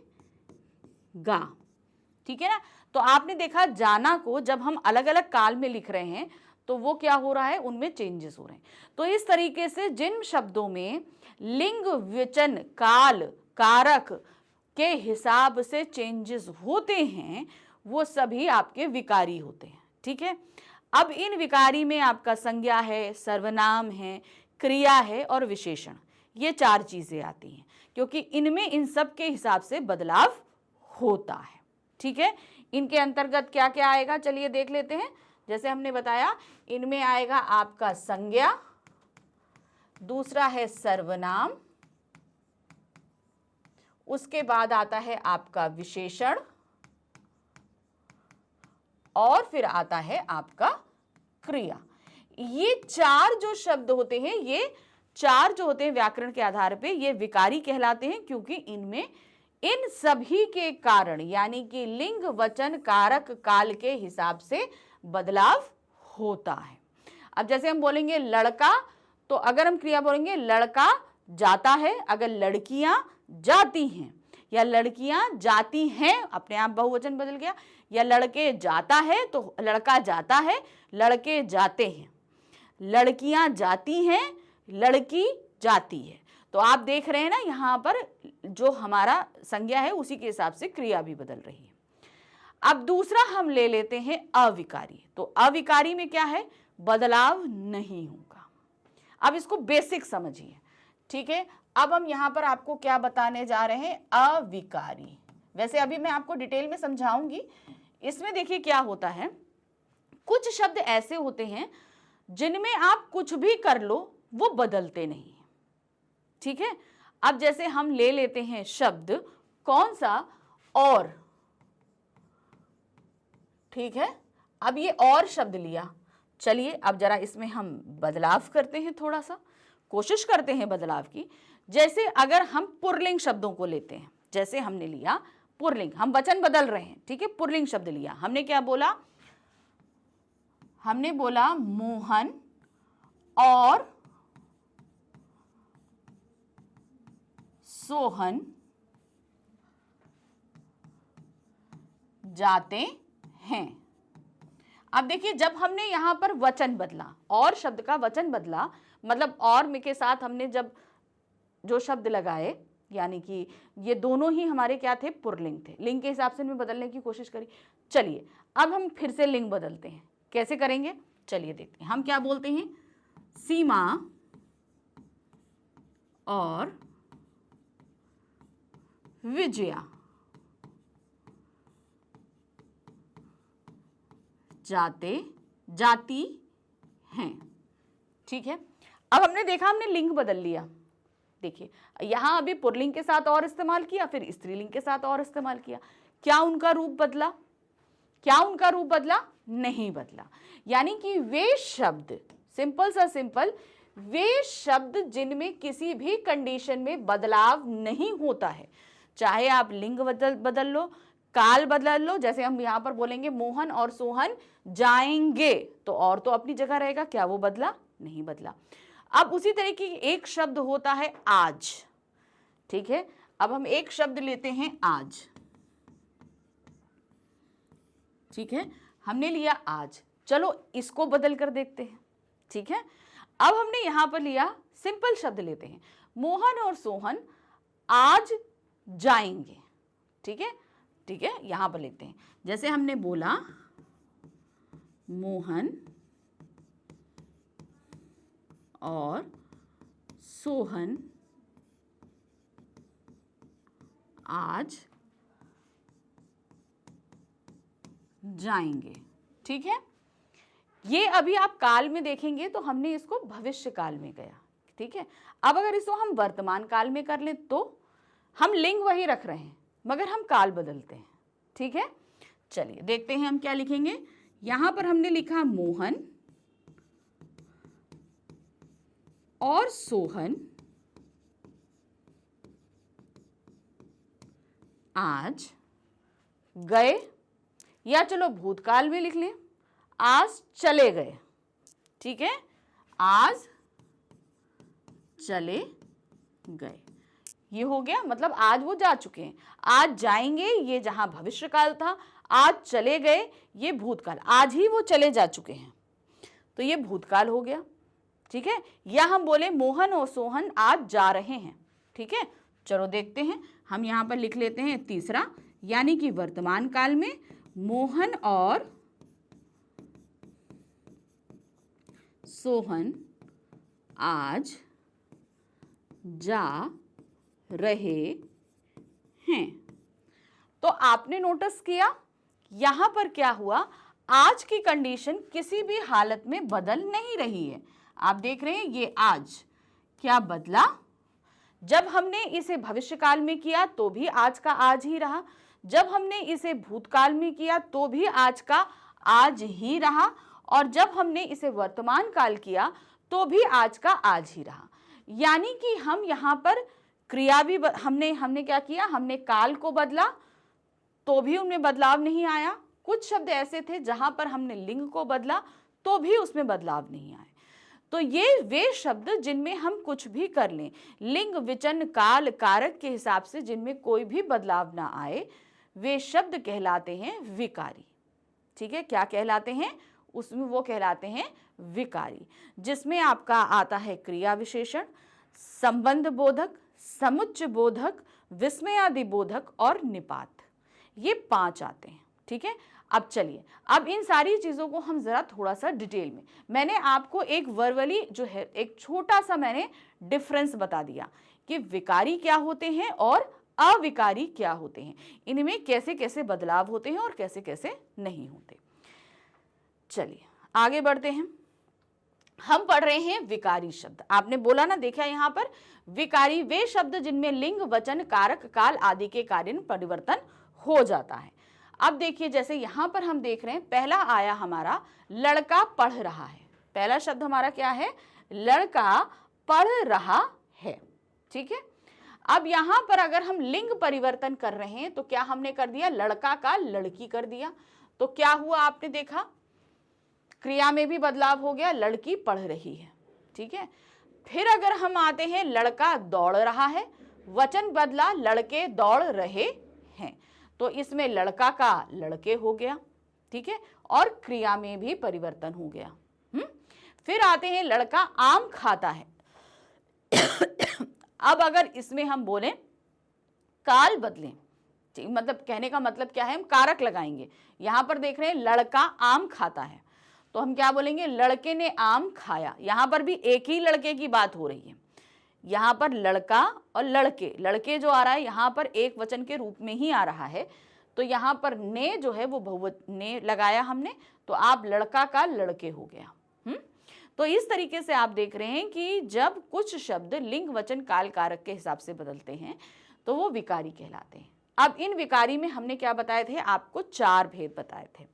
Speaker 1: ठीक है ना, तो आपने देखा जाना को जब हम अलग अलग काल में लिख रहे हैं तो वो क्या हो रहा है, उनमें चेंजेस हो रहे हैं। तो इस तरीके से जिन शब्दों में लिंग वचन काल कारक के हिसाब से चेंजेस होते हैं वो सभी आपके विकारी होते हैं। ठीक है, अब इन विकारी में आपका संज्ञा है, सर्वनाम है, क्रिया है और विशेषण, ये 4 चीजें आती हैं, क्योंकि इनमें इन सब के हिसाब से बदलाव होता है। ठीक है, इनके अंतर्गत क्या क्या आएगा, चलिए देख लेते हैं। जैसे हमने बताया, इनमें आएगा आपका संज्ञा, दूसरा है सर्वनाम, उसके बाद आता है आपका विशेषण और फिर आता है आपका क्रिया। ये 4 जो शब्द होते हैं, ये 4 जो होते हैं व्याकरण के आधार पे ये विकारी कहलाते हैं, क्योंकि इनमें इन सभी के कारण यानी कि लिंग वचन कारक काल के हिसाब से बदलाव होता है। अब जैसे हम बोलेंगे लड़का, तो अगर हम क्रिया बोलेंगे लड़का जाता है, अगर लड़कियां जाती हैं, या लड़कियां जाती हैं, अपने आप बहुवचन बदल गया, या लड़के जाता है तो लड़का जाता है, लड़के जाते हैं, लड़कियां जाती हैं, लड़की जाती है। तो आप देख रहे हैं ना, यहाँ पर जो हमारा संज्ञा है उसी के हिसाब से क्रिया भी बदल रही है। अब दूसरा हम ले लेते हैं अविकारी। तो अविकारी में क्या है, बदलाव नहीं होगा। अब इसको बेसिक समझिए, ठीक है। अब हम यहाँ पर आपको क्या बताने जा रहे हैं, अविकारी। वैसे अभी मैं आपको डिटेल में समझाऊंगी। इसमें देखिए क्या होता है, कुछ शब्द ऐसे होते हैं जिनमें आप कुछ भी कर लो वो बदलते नहीं, ठीक है। अब जैसे हम ले लेते हैं शब्द कौन सा, और, ठीक है। अब ये और शब्द लिया, चलिए अब जरा इसमें हम बदलाव करते हैं, थोड़ा सा कोशिश करते हैं बदलाव की। जैसे अगर हम पुल्लिंग शब्दों को लेते हैं, जैसे हमने लिया पुल्लिंग, हम वचन बदल रहे हैं, ठीक है। पुल्लिंग शब्द लिया, हमने क्या बोला, हमने बोला मोहन और सोहन जाते हैं। अब देखिए जब हमने यहां पर वचन बदला, और शब्द का वचन बदला, मतलब और में के साथ हमने जब जो शब्द लगाए, यानी कि ये दोनों ही हमारे क्या थे, पुल्लिंग थे। लिंग के हिसाब से इनमें बदलने की कोशिश करी। चलिए अब हम फिर से लिंग बदलते हैं, कैसे करेंगे चलिए देखते हैं। हम क्या बोलते हैं, सीमा और विजया जाती हैं, ठीक है। अब हमने देखा, हमने लिंग बदल लिया। देखिए यहां अभी पुल्लिंग के साथ और इस्तेमाल किया, फिर स्त्रीलिंग के साथ और इस्तेमाल किया। क्या उनका रूप बदला, क्या उनका रूप बदला, नहीं बदला। यानी कि वे शब्द, सिंपल सा सिंपल, वे शब्द जिनमें किसी भी कंडीशन में बदलाव नहीं होता है, चाहे आप लिंग बदल लो, काल बदल लो। जैसे हम यहां पर बोलेंगे मोहन और सोहन जाएंगे, तो और तो अपनी जगह रहेगा, क्या वो बदला, नहीं बदला। अब उसी तरीके एक शब्द होता है आज, ठीक है। अब हम एक शब्द लेते हैं आज, ठीक है। हमने लिया आज, चलो इसको बदल कर देखते हैं, ठीक है। अब हमने यहां पर लिया, सिंपल शब्द लेते हैं, मोहन और सोहन आज जाएंगे, ठीक है, ठीक है। यहां पर लिखते हैं, जैसे हमने बोला मोहन और सोहन आज जाएंगे, ठीक है। ये अभी आप काल में देखेंगे तो हमने इसको भविष्य काल में गया, ठीक है। अब अगर इसको हम वर्तमान काल में कर लें तो हम लिंग वही रख रहे हैं मगर हम काल बदलते हैं, ठीक है। चलिए देखते हैं हम क्या लिखेंगे। यहां पर हमने लिखा मोहन और सोहन आज गए, या चलो भूतकाल में लिख लें, आज चले गए, ठीक है। आज चले गए, ये हो गया, मतलब आज वो जा चुके हैं। आज जाएंगे, ये जहां भविष्यकाल था, आज चले गए ये भूतकाल, आज ही वो चले जा चुके हैं, तो ये भूतकाल हो गया, ठीक है। या हम बोले मोहन और सोहन आज जा रहे हैं, ठीक है। चलो देखते हैं, हम यहां पर लिख लेते हैं तीसरा, यानी कि वर्तमान काल में मोहन और सोहन आज जा रहे हैं। तो आपने नोटिस किया यहां पर क्या हुआ, आज की कंडीशन किसी भी हालत में बदल नहीं रही है। आप देख रहे हैं ये आज क्या बदला, जब हमने इसे भविष्यकाल में किया तो भी आज का आज ही रहा, जब हमने इसे भूतकाल में किया तो भी आज का आज ही रहा, और जब हमने इसे वर्तमान काल किया तो भी आज का आज ही रहा। यानी कि हम यहाँ पर क्रिया भी हमने क्या किया, हमने काल को बदला तो भी उनमें बदलाव नहीं आया। कुछ शब्द ऐसे थे जहां पर हमने लिंग को बदला तो भी उसमें बदलाव नहीं आए। तो ये वे शब्द जिनमें हम कुछ भी कर लें, लिंग वचन काल कारक के हिसाब से जिनमें कोई भी बदलाव ना आए, वे शब्द कहलाते हैं विकारी। ठीक है, क्या कहलाते हैं? उसमें वो कहलाते हैं विकारी, जिसमें आपका आता है क्रिया विशेषण, संबंध बोधक, समुच्चय बोधक, विस्मयादि बोधक और निपात। ये 5 आते हैं। ठीक है, अब चलिए, अब इन सारी चीजों को हम जरा थोड़ा सा डिटेल में, मैंने आपको एक वर्बली जो है एक छोटा सा मैंने डिफरेंस बता दिया कि विकारी क्या होते हैं और अविकारी क्या होते हैं, इनमें कैसे कैसे बदलाव होते हैं और कैसे कैसे नहीं होते। चलिए आगे बढ़ते हैं। हम पढ़ रहे हैं विकारी शब्द। आपने बोला ना, देखा यहाँ पर, विकारी वे शब्द जिनमें लिंग वचन कारक काल आदि के कारण परिवर्तन हो जाता है। अब देखिए, जैसे यहां पर हम देख रहे हैं, पहला आया हमारा लड़का पढ़ रहा है। पहला शब्द हमारा क्या है? लड़का पढ़ रहा है। ठीक है, अब यहां पर अगर हम लिंग परिवर्तन कर रहे हैं तो क्या हमने कर दिया? लड़का का लड़की कर दिया। तो क्या हुआ? आपने देखा, क्रिया में भी बदलाव हो गया, लड़की पढ़ रही है। ठीक है, फिर अगर हम आते हैं लड़का दौड़ रहा है, वचन बदला, लड़के दौड़ रहे हैं, तो इसमें लड़का का लड़के हो गया। ठीक है, और क्रिया में भी परिवर्तन हो गया। फिर आते हैं लड़का आम खाता है। अब अगर इसमें हम बोलें काल बदलें, मतलब कहने का मतलब क्या है, हम कारक लगाएंगे। यहां पर देख रहे हैं लड़का आम खाता है, तो हम क्या बोलेंगे? लड़के ने आम खाया। यहां पर भी एक ही लड़के की बात हो रही है। यहां पर लड़का और लड़के, लड़के जो आ रहा है यहां पर एक वचन के रूप में ही आ रहा है, तो यहां पर ने जो है वो बहुवचन ने लगाया हमने, तो आप लड़का का लड़के हो गया। तो इस तरीके से आप देख रहे हैं कि जब कुछ शब्द लिंग वचन काल कारक के हिसाब से बदलते हैं तो वो विकारी कहलाते हैं। अब इन विकारी में हमने क्या बताए थे? आपको 4 भेद बताए थे।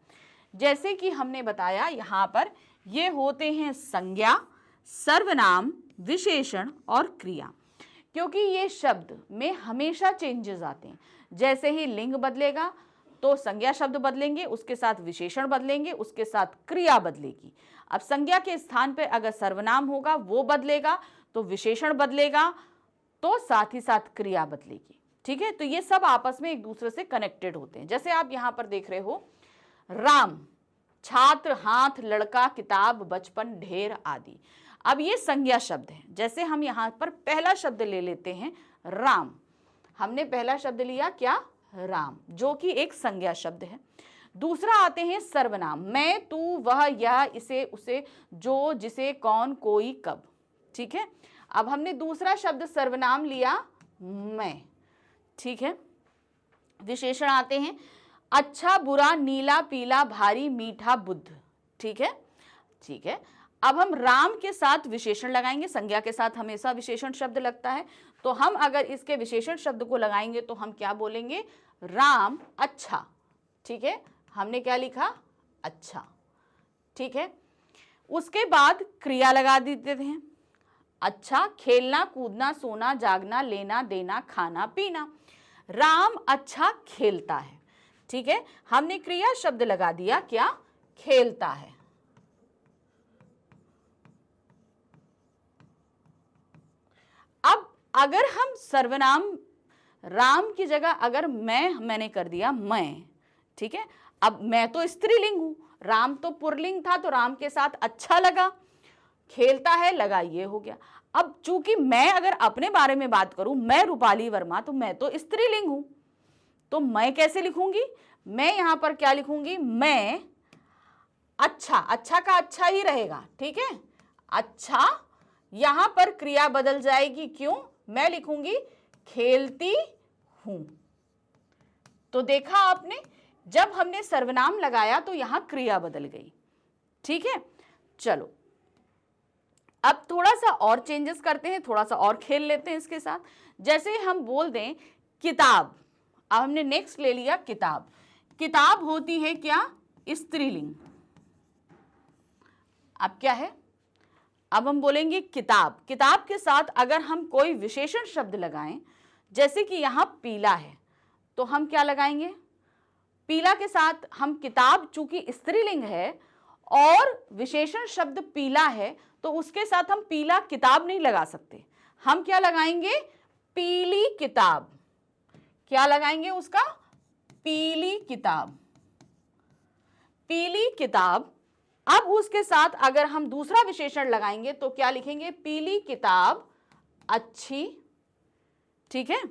Speaker 1: जैसे कि हमने बताया यहाँ पर ये होते हैं संज्ञा, सर्वनाम, विशेषण और क्रिया। क्योंकि ये शब्द में हमेशा चेंजेस आते हैं। जैसे ही लिंग बदलेगा तो संज्ञा शब्द बदलेंगे, उसके साथ विशेषण बदलेंगे, उसके साथ क्रिया बदलेगी। अब संज्ञा के स्थान पर अगर सर्वनाम होगा वो बदलेगा, तो विशेषण बदलेगा, तो साथ ही साथ क्रिया बदलेगी। ठीक है, तो ये सब आपस में एक दूसरे से कनेक्टेड होते हैं। जैसे आप यहाँ पर देख रहे हो, राम, छात्र, हाथ, लड़का, किताब, बचपन, ढेर आदि। अब ये संज्ञा शब्द है। जैसे हम यहाँ पर पहला शब्द ले लेते हैं राम, हमने पहला शब्द लिया क्या? राम, जो कि एक संज्ञा शब्द है। दूसरा आते हैं सर्वनाम, मैं, तू, वह, यह, इसे, उसे, जो, जिसे, कौन, कोई, कब। ठीक है, अब हमने दूसरा शब्द सर्वनाम लिया मैं। ठीक है, विशेषण आते हैं अच्छा, बुरा, नीला, पीला, भारी, मीठा, बुद्ध। ठीक है, ठीक है, अब हम राम के साथ विशेषण लगाएंगे। संज्ञा के साथ हमेशा विशेषण शब्द लगता है, तो हम अगर इसके विशेषण शब्द को लगाएंगे तो हम क्या बोलेंगे? राम अच्छा। ठीक है, हमने क्या लिखा? अच्छा। ठीक है, उसके बाद क्रिया लगा देते हैं। अच्छा, खेलना, कूदना, सोना, जागना, लेना, देना, खाना, पीना। राम अच्छा खेलता है। ठीक है, हमने क्रिया शब्द लगा दिया क्या? खेलता है। अब अगर हम सर्वनाम राम की जगह अगर मैंने कर दिया मैं, ठीक है, अब मैं तो स्त्रीलिंग हूं, राम तो पुल्लिंग था, तो राम के साथ अच्छा लगा, खेलता है लगा, ये हो गया। अब चूंकि मैं अगर अपने बारे में बात करूं, मैं रूपाली वर्मा, तो मैं तो स्त्रीलिंग हूं, तो मैं कैसे लिखूंगी? मैं यहां पर क्या लिखूंगी? मैं अच्छा, अच्छा का अच्छा ही रहेगा। ठीक है, अच्छा, यहां पर क्रिया बदल जाएगी। क्यों? मैं लिखूंगी खेलती हूं। तो देखा आपने, जब हमने सर्वनाम लगाया तो यहां क्रिया बदल गई। ठीक है, चलो अब थोड़ा सा और चेंजेस करते हैं, थोड़ा सा और खेल लेते हैं इसके साथ। जैसे हम बोल दें किताब, अब हमने नेक्स्ट ले लिया किताब। किताब होती है क्या? स्त्रीलिंग। अब क्या है? अब हम बोलेंगे किताब। किताब के साथ अगर हम कोई विशेषण शब्द लगाएं, जैसे कि यहां पीला है, तो हम क्या लगाएंगे? पीला के साथ हम किताब, चूंकि स्त्रीलिंग है और विशेषण शब्द पीला है तो उसके साथ हम पीला किताब नहीं लगा सकते, हम क्या लगाएंगे, पीली किताब। क्या लगाएंगे उसका, पीली किताब, पीली किताब। अब उसके साथ अगर हम दूसरा विशेषण लगाएंगे तो क्या लिखेंगे, पीली किताब अच्छी, ठीक है,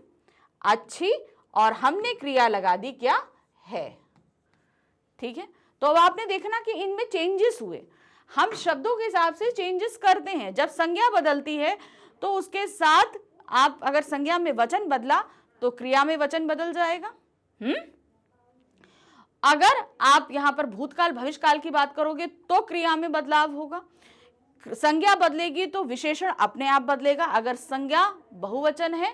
Speaker 1: अच्छी, और हमने क्रिया लगा दी क्या है, ठीक है। तो अब आपने देखना कि इनमें चेंजेस हुए, हम शब्दों के हिसाब से चेंजेस करते हैं। जब संज्ञा बदलती है तो उसके साथ आप अगर संज्ञा में वचन बदला तो क्रिया में वचन बदल जाएगा। अगर आप यहां पर भूतकाल भविष्यकाल की बात करोगे तो क्रिया में बदलाव होगा, संज्ञा बदलेगी तो विशेषण अपने आप बदलेगा। अगर संज्ञा बहुवचन है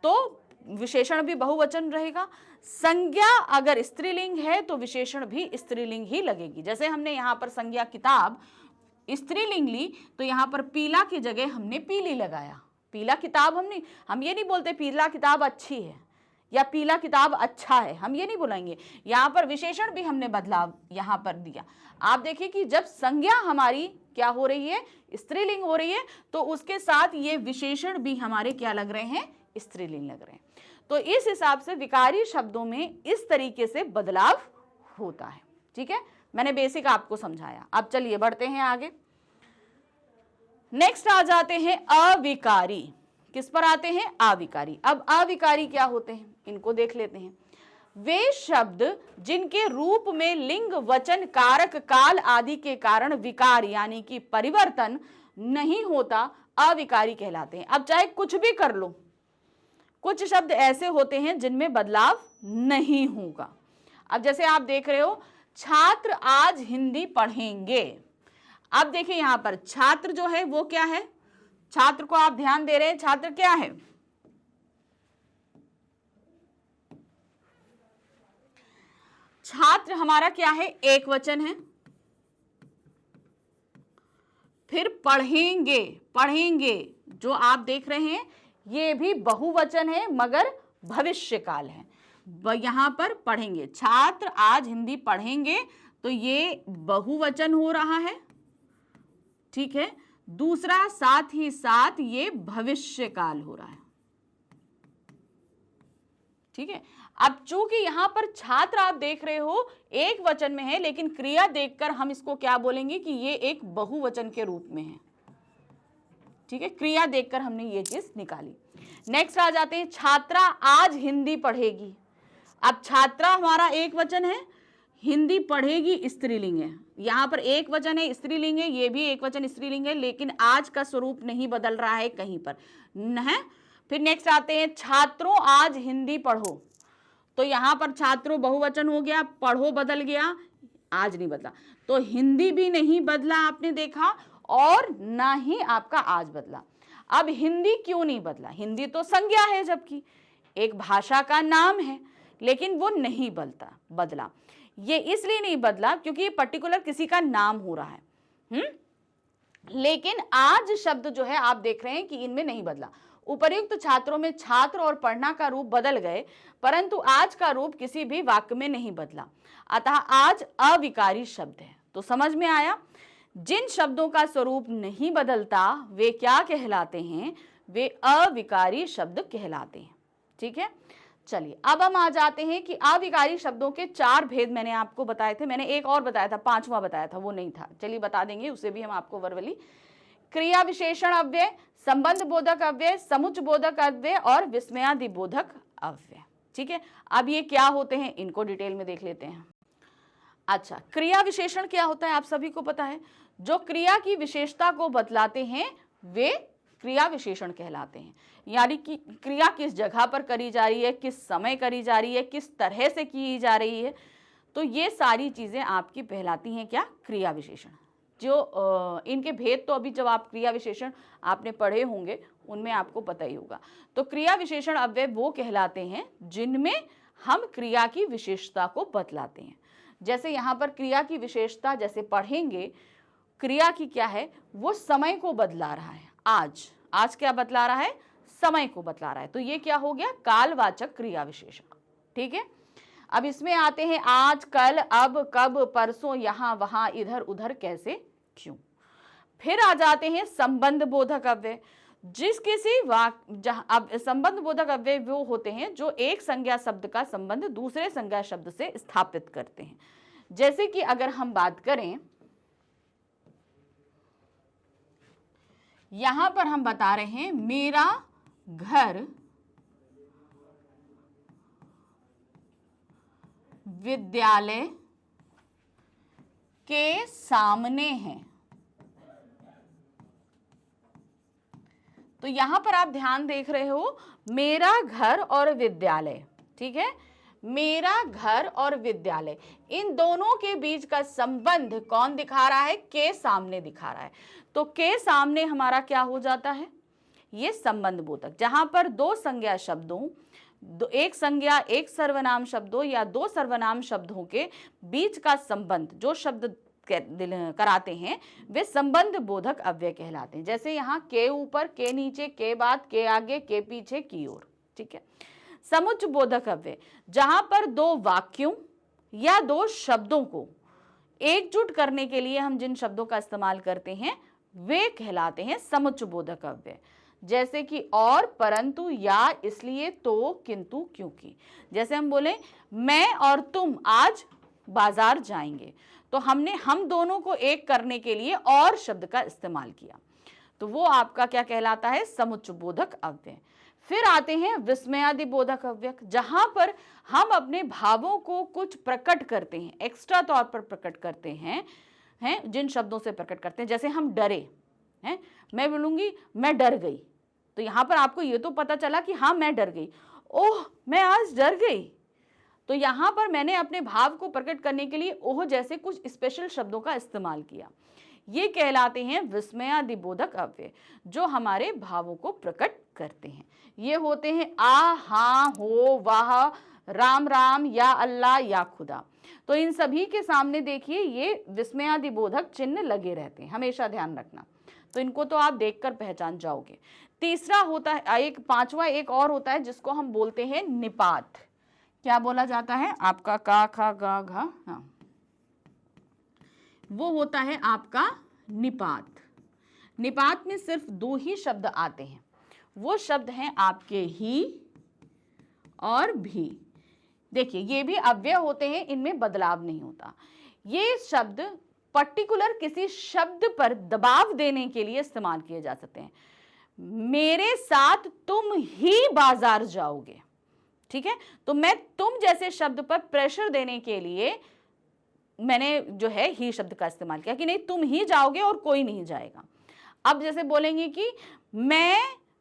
Speaker 1: तो विशेषण भी बहुवचन रहेगा, संज्ञा अगर स्त्रीलिंग है तो विशेषण भी स्त्रीलिंग ही लगेगी। जैसे हमने यहाँ पर संज्ञा किताब स्त्रीलिंग ली तो यहाँ पर पीला की जगह हमने पीली लगाया, पीला किताब हम ये नहीं बोलते पीला किताब अच्छी है या पीला किताब अच्छा है, हम ये नहीं बोलेंगे। यहाँ पर विशेषण भी हमने बदलाव यहाँ पर दिया। आप देखिए कि जब संज्ञा हमारी क्या हो रही है, स्त्रीलिंग हो रही है, तो उसके साथ ये विशेषण भी हमारे क्या लग रहे हैं, स्त्रीलिंग लग रहे हैं। तो इस हिसाब से विकारी शब्दों में इस तरीके से बदलाव होता है, ठीक है। मैंने बेसिक आपको समझाया। अब चलिए बढ़ते हैं आगे। नेक्स्ट आ जाते हैं अविकारी। किस पर आते हैं, अविकारी। अब अविकारी क्या होते हैं, इनको देख लेते हैं। वे शब्द जिनके रूप में लिंग वचन कारक काल आदि के कारण विकार यानी कि परिवर्तन नहीं होता, अविकारी कहलाते हैं। अब चाहे कुछ भी कर लो, कुछ शब्द ऐसे होते हैं जिनमें बदलाव नहीं होगा। अब जैसे आप देख रहे हो, छात्र आज हिंदी पढ़ेंगे। अब देखिए यहां पर छात्र जो है वो क्या है, छात्र को आप ध्यान दे रहे हैं, छात्र क्या है, छात्र हमारा क्या है, एक वचन है। फिर पढ़ेंगे, पढ़ेंगे जो आप देख रहे हैं ये भी बहुवचन है मगर भविष्य काल है। यहां पर पढ़ेंगे, छात्र आज हिंदी पढ़ेंगे तो ये बहुवचन हो रहा है, ठीक है। दूसरा साथ ही साथ ये भविष्य काल हो रहा है, ठीक है। अब चूंकि यहां पर छात्र आप देख रहे हो एक वचन में है, लेकिन क्रिया देखकर हम इसको क्या बोलेंगे कि ये एक बहुवचन के रूप में है, ठीक है। क्रिया देखकर हमने ये चीज निकाली। नेक्स्ट आ जाते हैं, छात्रा आज हिंदी पढ़ेगी। अब छात्रा हमारा एक वचन है, हिंदी पढ़ेगी स्त्रीलिंग है। यहां पर एक वचन है, स्त्रीलिंग है, ये भी एक वचन स्त्रीलिंग है, लेकिन आज का स्वरूप नहीं बदल रहा है कहीं पर है। फिर नेक्स्ट आते हैं, छात्रों आज हिंदी पढ़ो। तो यहां पर छात्रों बहुवचन हो गया, पढ़ो बदल गया, आज नहीं बदला। तो हिंदी भी नहीं बदला आपने देखा, और ना ही आपका आज बदला। अब हिंदी क्यों नहीं बदला, हिंदी तो संज्ञा है, जबकि एक भाषा का नाम है, लेकिन वो नहीं बदला। ये इसलिए नहीं बदला क्योंकि पर्टिकुलर किसी का नाम हो रहा है। लेकिन आज शब्द जो है आप देख रहे हैं कि इनमें नहीं बदला। उपर्युक्त छात्रों में छात्र और पढ़ना का रूप बदल गए, परंतु आज का रूप किसी भी वाक्य में नहीं बदला, अतः आज अविकारी शब्द है। तो समझ में आया, जिन शब्दों का स्वरूप नहीं बदलता वे क्या कहलाते हैं, वे अविकारी शब्द कहलाते हैं, ठीक है। चलिए अब हम आ जाते हैं कि अविकारी शब्दों के 4 भेद मैंने आपको बताए थे। मैंने एक और बताया था, 5वां बताया था, वो नहीं था, चलिए बता देंगे, उसे भी हम आपको वर्बली। क्रिया विशेषण अव्यय, संबंध बोधक अव्यय, समुच्च बोधक अव्यय और विस्मयादि बोधक अव्यय, ठीक है। अब ये क्या होते हैं इनको डिटेल में देख लेते हैं। अच्छा, क्रिया विशेषण क्या होता है आप सभी को पता है, जो क्रिया की विशेषता को बतलाते हैं वे क्रिया विशेषण कहलाते हैं। यानी कि क्रिया किस जगह पर करी जा रही है, किस समय करी जा रही है, किस तरह से की जा रही है, तो ये सारी चीजें आपकी कहलाती हैं क्या, क्रिया विशेषण। जो इनके भेद तो अभी जब आप क्रिया विशेषण आपने पढ़े होंगे उनमें आपको पता ही होगा। तो क्रिया विशेषण अव्यय वो कहलाते हैं जिनमें हम क्रिया की विशेषता को बतलाते हैं। जैसे यहाँ पर क्रिया की विशेषता, जैसे पढ़ेंगे, क्रिया की क्या है, वो समय को बदला रहा है। आज क्या बतला रहा है, समय को बतला रहा है, तो ये क्या हो गया, कालवाचक क्रिया विशेषण, ठीक है। अब इसमें आते हैं आज, कल, अब, कब, परसों, यहां, वहां, इधर, उधर, कैसे, क्यों। फिर आ जाते हैं संबंध बोधक अव्यय। जिस किसी वाक्य, अब संबंध बोधक अव्यय वो होते हैं जो एक संज्ञा शब्द का संबंध दूसरे संज्ञा शब्द से स्थापित करते हैं। जैसे कि अगर हम बात करें, यहां पर हम बता रहे हैं मेरा घर विद्यालय के सामने है। तो यहां पर आप ध्यान देख रहे हो, मेरा घर और विद्यालय, ठीक है, मेरा घर और विद्यालय, इन दोनों के बीच का संबंध कौन दिखा रहा है? के सामने दिखा रहा है। तो के सामने हमारा क्या हो जाता है? ये संबंध बोधक, जहां पर दो संज्ञा शब्दों, एक संज्ञा एक सर्वनाम शब्दों या दो सर्वनाम शब्दों के बीच का संबंध जो शब्द कराते हैं वे संबंध बोधक अव्यय कहलाते हैं। जैसे यहाँ के ऊपर, के नीचे, के बाद, के आगे, के पीछे, की ओर, ठीक है। समुच्च बोधक अव्यय, जहां पर दो वाक्यों या दो शब्दों को एकजुट करने के लिए हम जिन शब्दों का इस्तेमाल करते हैं वे कहलाते हैं समुच्च बोधक अव्यय। जैसे कि और, परंतु, या, इसलिए, तो, किंतु, क्योंकि। जैसे हम बोले मैं और तुम आज बाजार जाएंगे, तो हमने हम दोनों को एक करने के लिए और शब्द का इस्तेमाल किया, तो वो आपका क्या कहलाता है? समुच्च बोधक अव्यय। फिर आते हैं विस्मयादि बोधक अव्यय, जहां पर हम अपने भावों को कुछ प्रकट करते हैं, एक्स्ट्रा तौर पर प्रकट करते हैं, जिन शब्दों से प्रकट करते हैं। जैसे हम डरे हैं, मैं बोलूंगी मैं डर गई, तो यहां पर आपको ये तो पता चला कि हाँ मैं डर गई, ओह मैं आज डर गई, तो यहां पर मैंने अपने भाव को प्रकट करने के लिए ओह जैसे कुछ स्पेशल शब्दों का इस्तेमाल किया। ये कहलाते हैं विस्मयादि बोधक अव्यय, जो हमारे भावों को प्रकट करते हैं। ये होते हैं आ, हाँ, हो, वाह, राम राम, या अल्लाह, या खुदा। तो इन सभी के सामने देखिए ये विस्मयादि बोधक चिन्ह लगे रहते हैं, हमेशा ध्यान रखना। तो इनको तो आप देखकर पहचान जाओगे। तीसरा होता है, एक पांचवा एक और होता है जिसको हम बोलते हैं निपात। क्या बोला जाता है? आपका का, खा, गा, घा, हाँ, वो होता है आपका निपात। निपात में सिर्फ दो ही शब्द आते हैं, वो शब्द हैं आपके ही और भी। देखिए ये भी अव्यय होते हैं, इनमें बदलाव नहीं होता। ये शब्द पर्टिकुलर किसी शब्द पर दबाव देने के लिए इस्तेमाल किए जा सकते हैं। मेरे साथ तुम ही बाजार जाओगे, ठीक है, तो मैं तुम जैसे शब्द पर प्रेशर देने के लिए मैंने जो है ही शब्द का इस्तेमाल किया कि नहीं तुम ही जाओगे और कोई नहीं जाएगा। अब जैसे बोलेंगे कि मैं,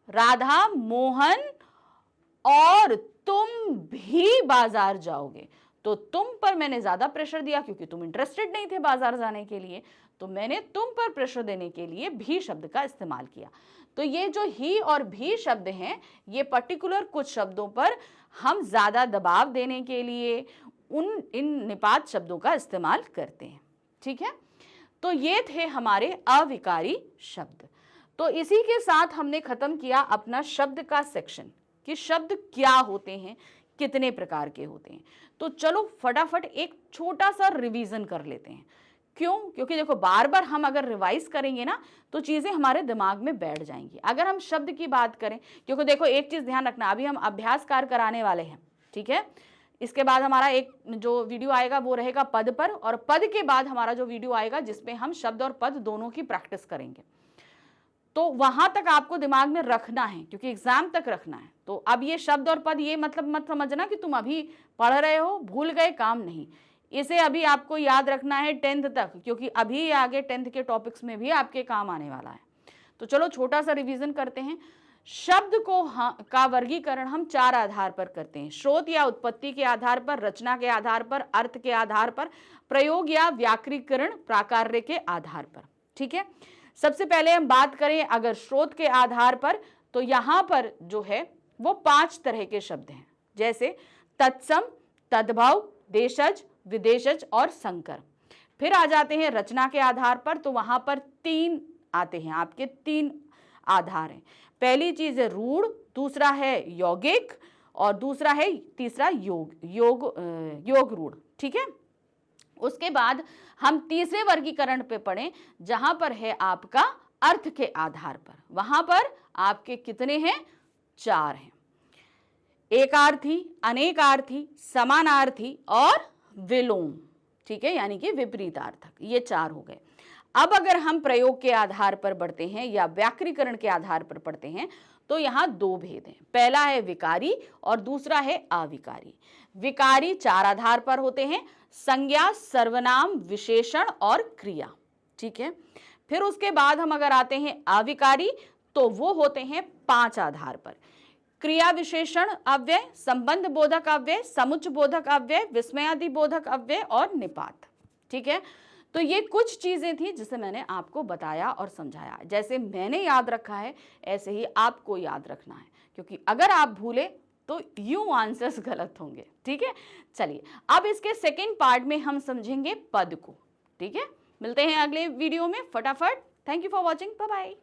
Speaker 1: राधा, मोहन और तुम भी बाजार जाओगे, तो तुम पर मैंने ज्यादा प्रेशर दिया क्योंकि तुम इंटरेस्टेड नहीं थे बाजार जाने के लिए, तो मैंने तुम पर प्रेशर देने के लिए भी शब्द का इस्तेमाल किया। तो ये जो ही और भी शब्द हैं, ये पर्टिकुलर कुछ शब्दों पर हम ज्यादा दबाव देने के लिए इन निपात शब्दों का इस्तेमाल करते हैं, ठीक है। तो ये थे हमारे अविकारी शब्द। तो इसी के साथ हमने खत्म किया अपना शब्द का सेक्शन कि शब्द क्या होते हैं, कितने प्रकार के होते हैं। तो चलो फटाफट एक छोटा सा रिवीजन कर लेते हैं। क्यों? क्योंकि देखो बार बार हम अगर रिवाइज करेंगे ना तो चीजें हमारे दिमाग में बैठ जाएंगी। अगर हम शब्द की बात करें, क्योंकि देखो एक चीज ध्यान रखना, अभी हम अभ्यास कार्य कराने वाले हैं, ठीक है। इसके बाद हमारा एक जो वीडियो आएगा वो रहेगा पद पर, और पद के बाद हमारा जो वीडियो आएगा जिसमें हम शब्द और पद दोनों की प्रैक्टिस करेंगे। तो वहां तक आपको दिमाग में रखना है क्योंकि एग्जाम तक रखना है। तो अब ये शब्द और पद ये मतलब मत समझना कि तुम अभी पढ़ रहे हो, भूल गए, काम नहीं। इसे अभी आपको याद रखना है 10th तक, क्योंकि अभी आगे 10th के टॉपिक्स में भी आपके काम आने वाला है। तो चलो छोटा सा रिवीजन करते हैं। शब्द को का वर्गीकरण हम 4 आधार पर करते हैं: स्रोत या उत्पत्ति के आधार पर, रचना के आधार पर, अर्थ के आधार पर, प्रयोग या व्याकरणीकरण प्राकार्य के आधार पर, ठीक है। सबसे पहले हम बात करें अगर स्रोत के आधार पर, तो यहां पर जो है वो 5 तरह के शब्द हैं, जैसे तत्सम, तद्भव, देशज, विदेशज और संकर। फिर आ जाते हैं रचना के आधार पर, तो वहां पर 3 आते हैं, आपके 3 आधार हैं। पहली चीज है रूढ़, दूसरा है यौगिक और दूसरा है तीसरा योग रूढ़। ठीक है, उसके बाद हम तीसरे वर्गीकरण पे पढ़ें जहां पर है आपका अर्थ के आधार पर। वहां पर आपके कितने हैं? 4 हैं, एकार्थी, अनेकार्थी, समानार्थी और विलोम। ठीक है, यानी कि विपरीतार्थक, ये 4 हो गए। अब अगर हम प्रयोग के आधार पर बढ़ते हैं या व्याकरणीकरण के आधार पर पढ़ते हैं तो यहाँ 2 भेद हैं। पहला है विकारी और दूसरा है अविकारी। विकारी 4 आधार पर होते हैं, संज्ञा, सर्वनाम, विशेषण और क्रिया। ठीक है, फिर उसके बाद हम अगर आते हैं अविकारी तो वो होते हैं 5 आधार पर, क्रिया विशेषण अव्यय, संबंध बोधक अव्यय, समुच्च बोधक अव्यय, विस्मयादि बोधक अव्यय और निपात। ठीक है, तो ये कुछ चीजें थी जिसे मैंने आपको बताया और समझाया। जैसे मैंने याद रखा है ऐसे ही आपको याद रखना है, क्योंकि अगर आप भूले तो यूं आंसर्स गलत होंगे। ठीक है, चलिए अब इसके सेकेंड पार्ट में हम समझेंगे पद को। ठीक है, मिलते हैं अगले वीडियो में फटाफट। Thank you for watching, bye bye.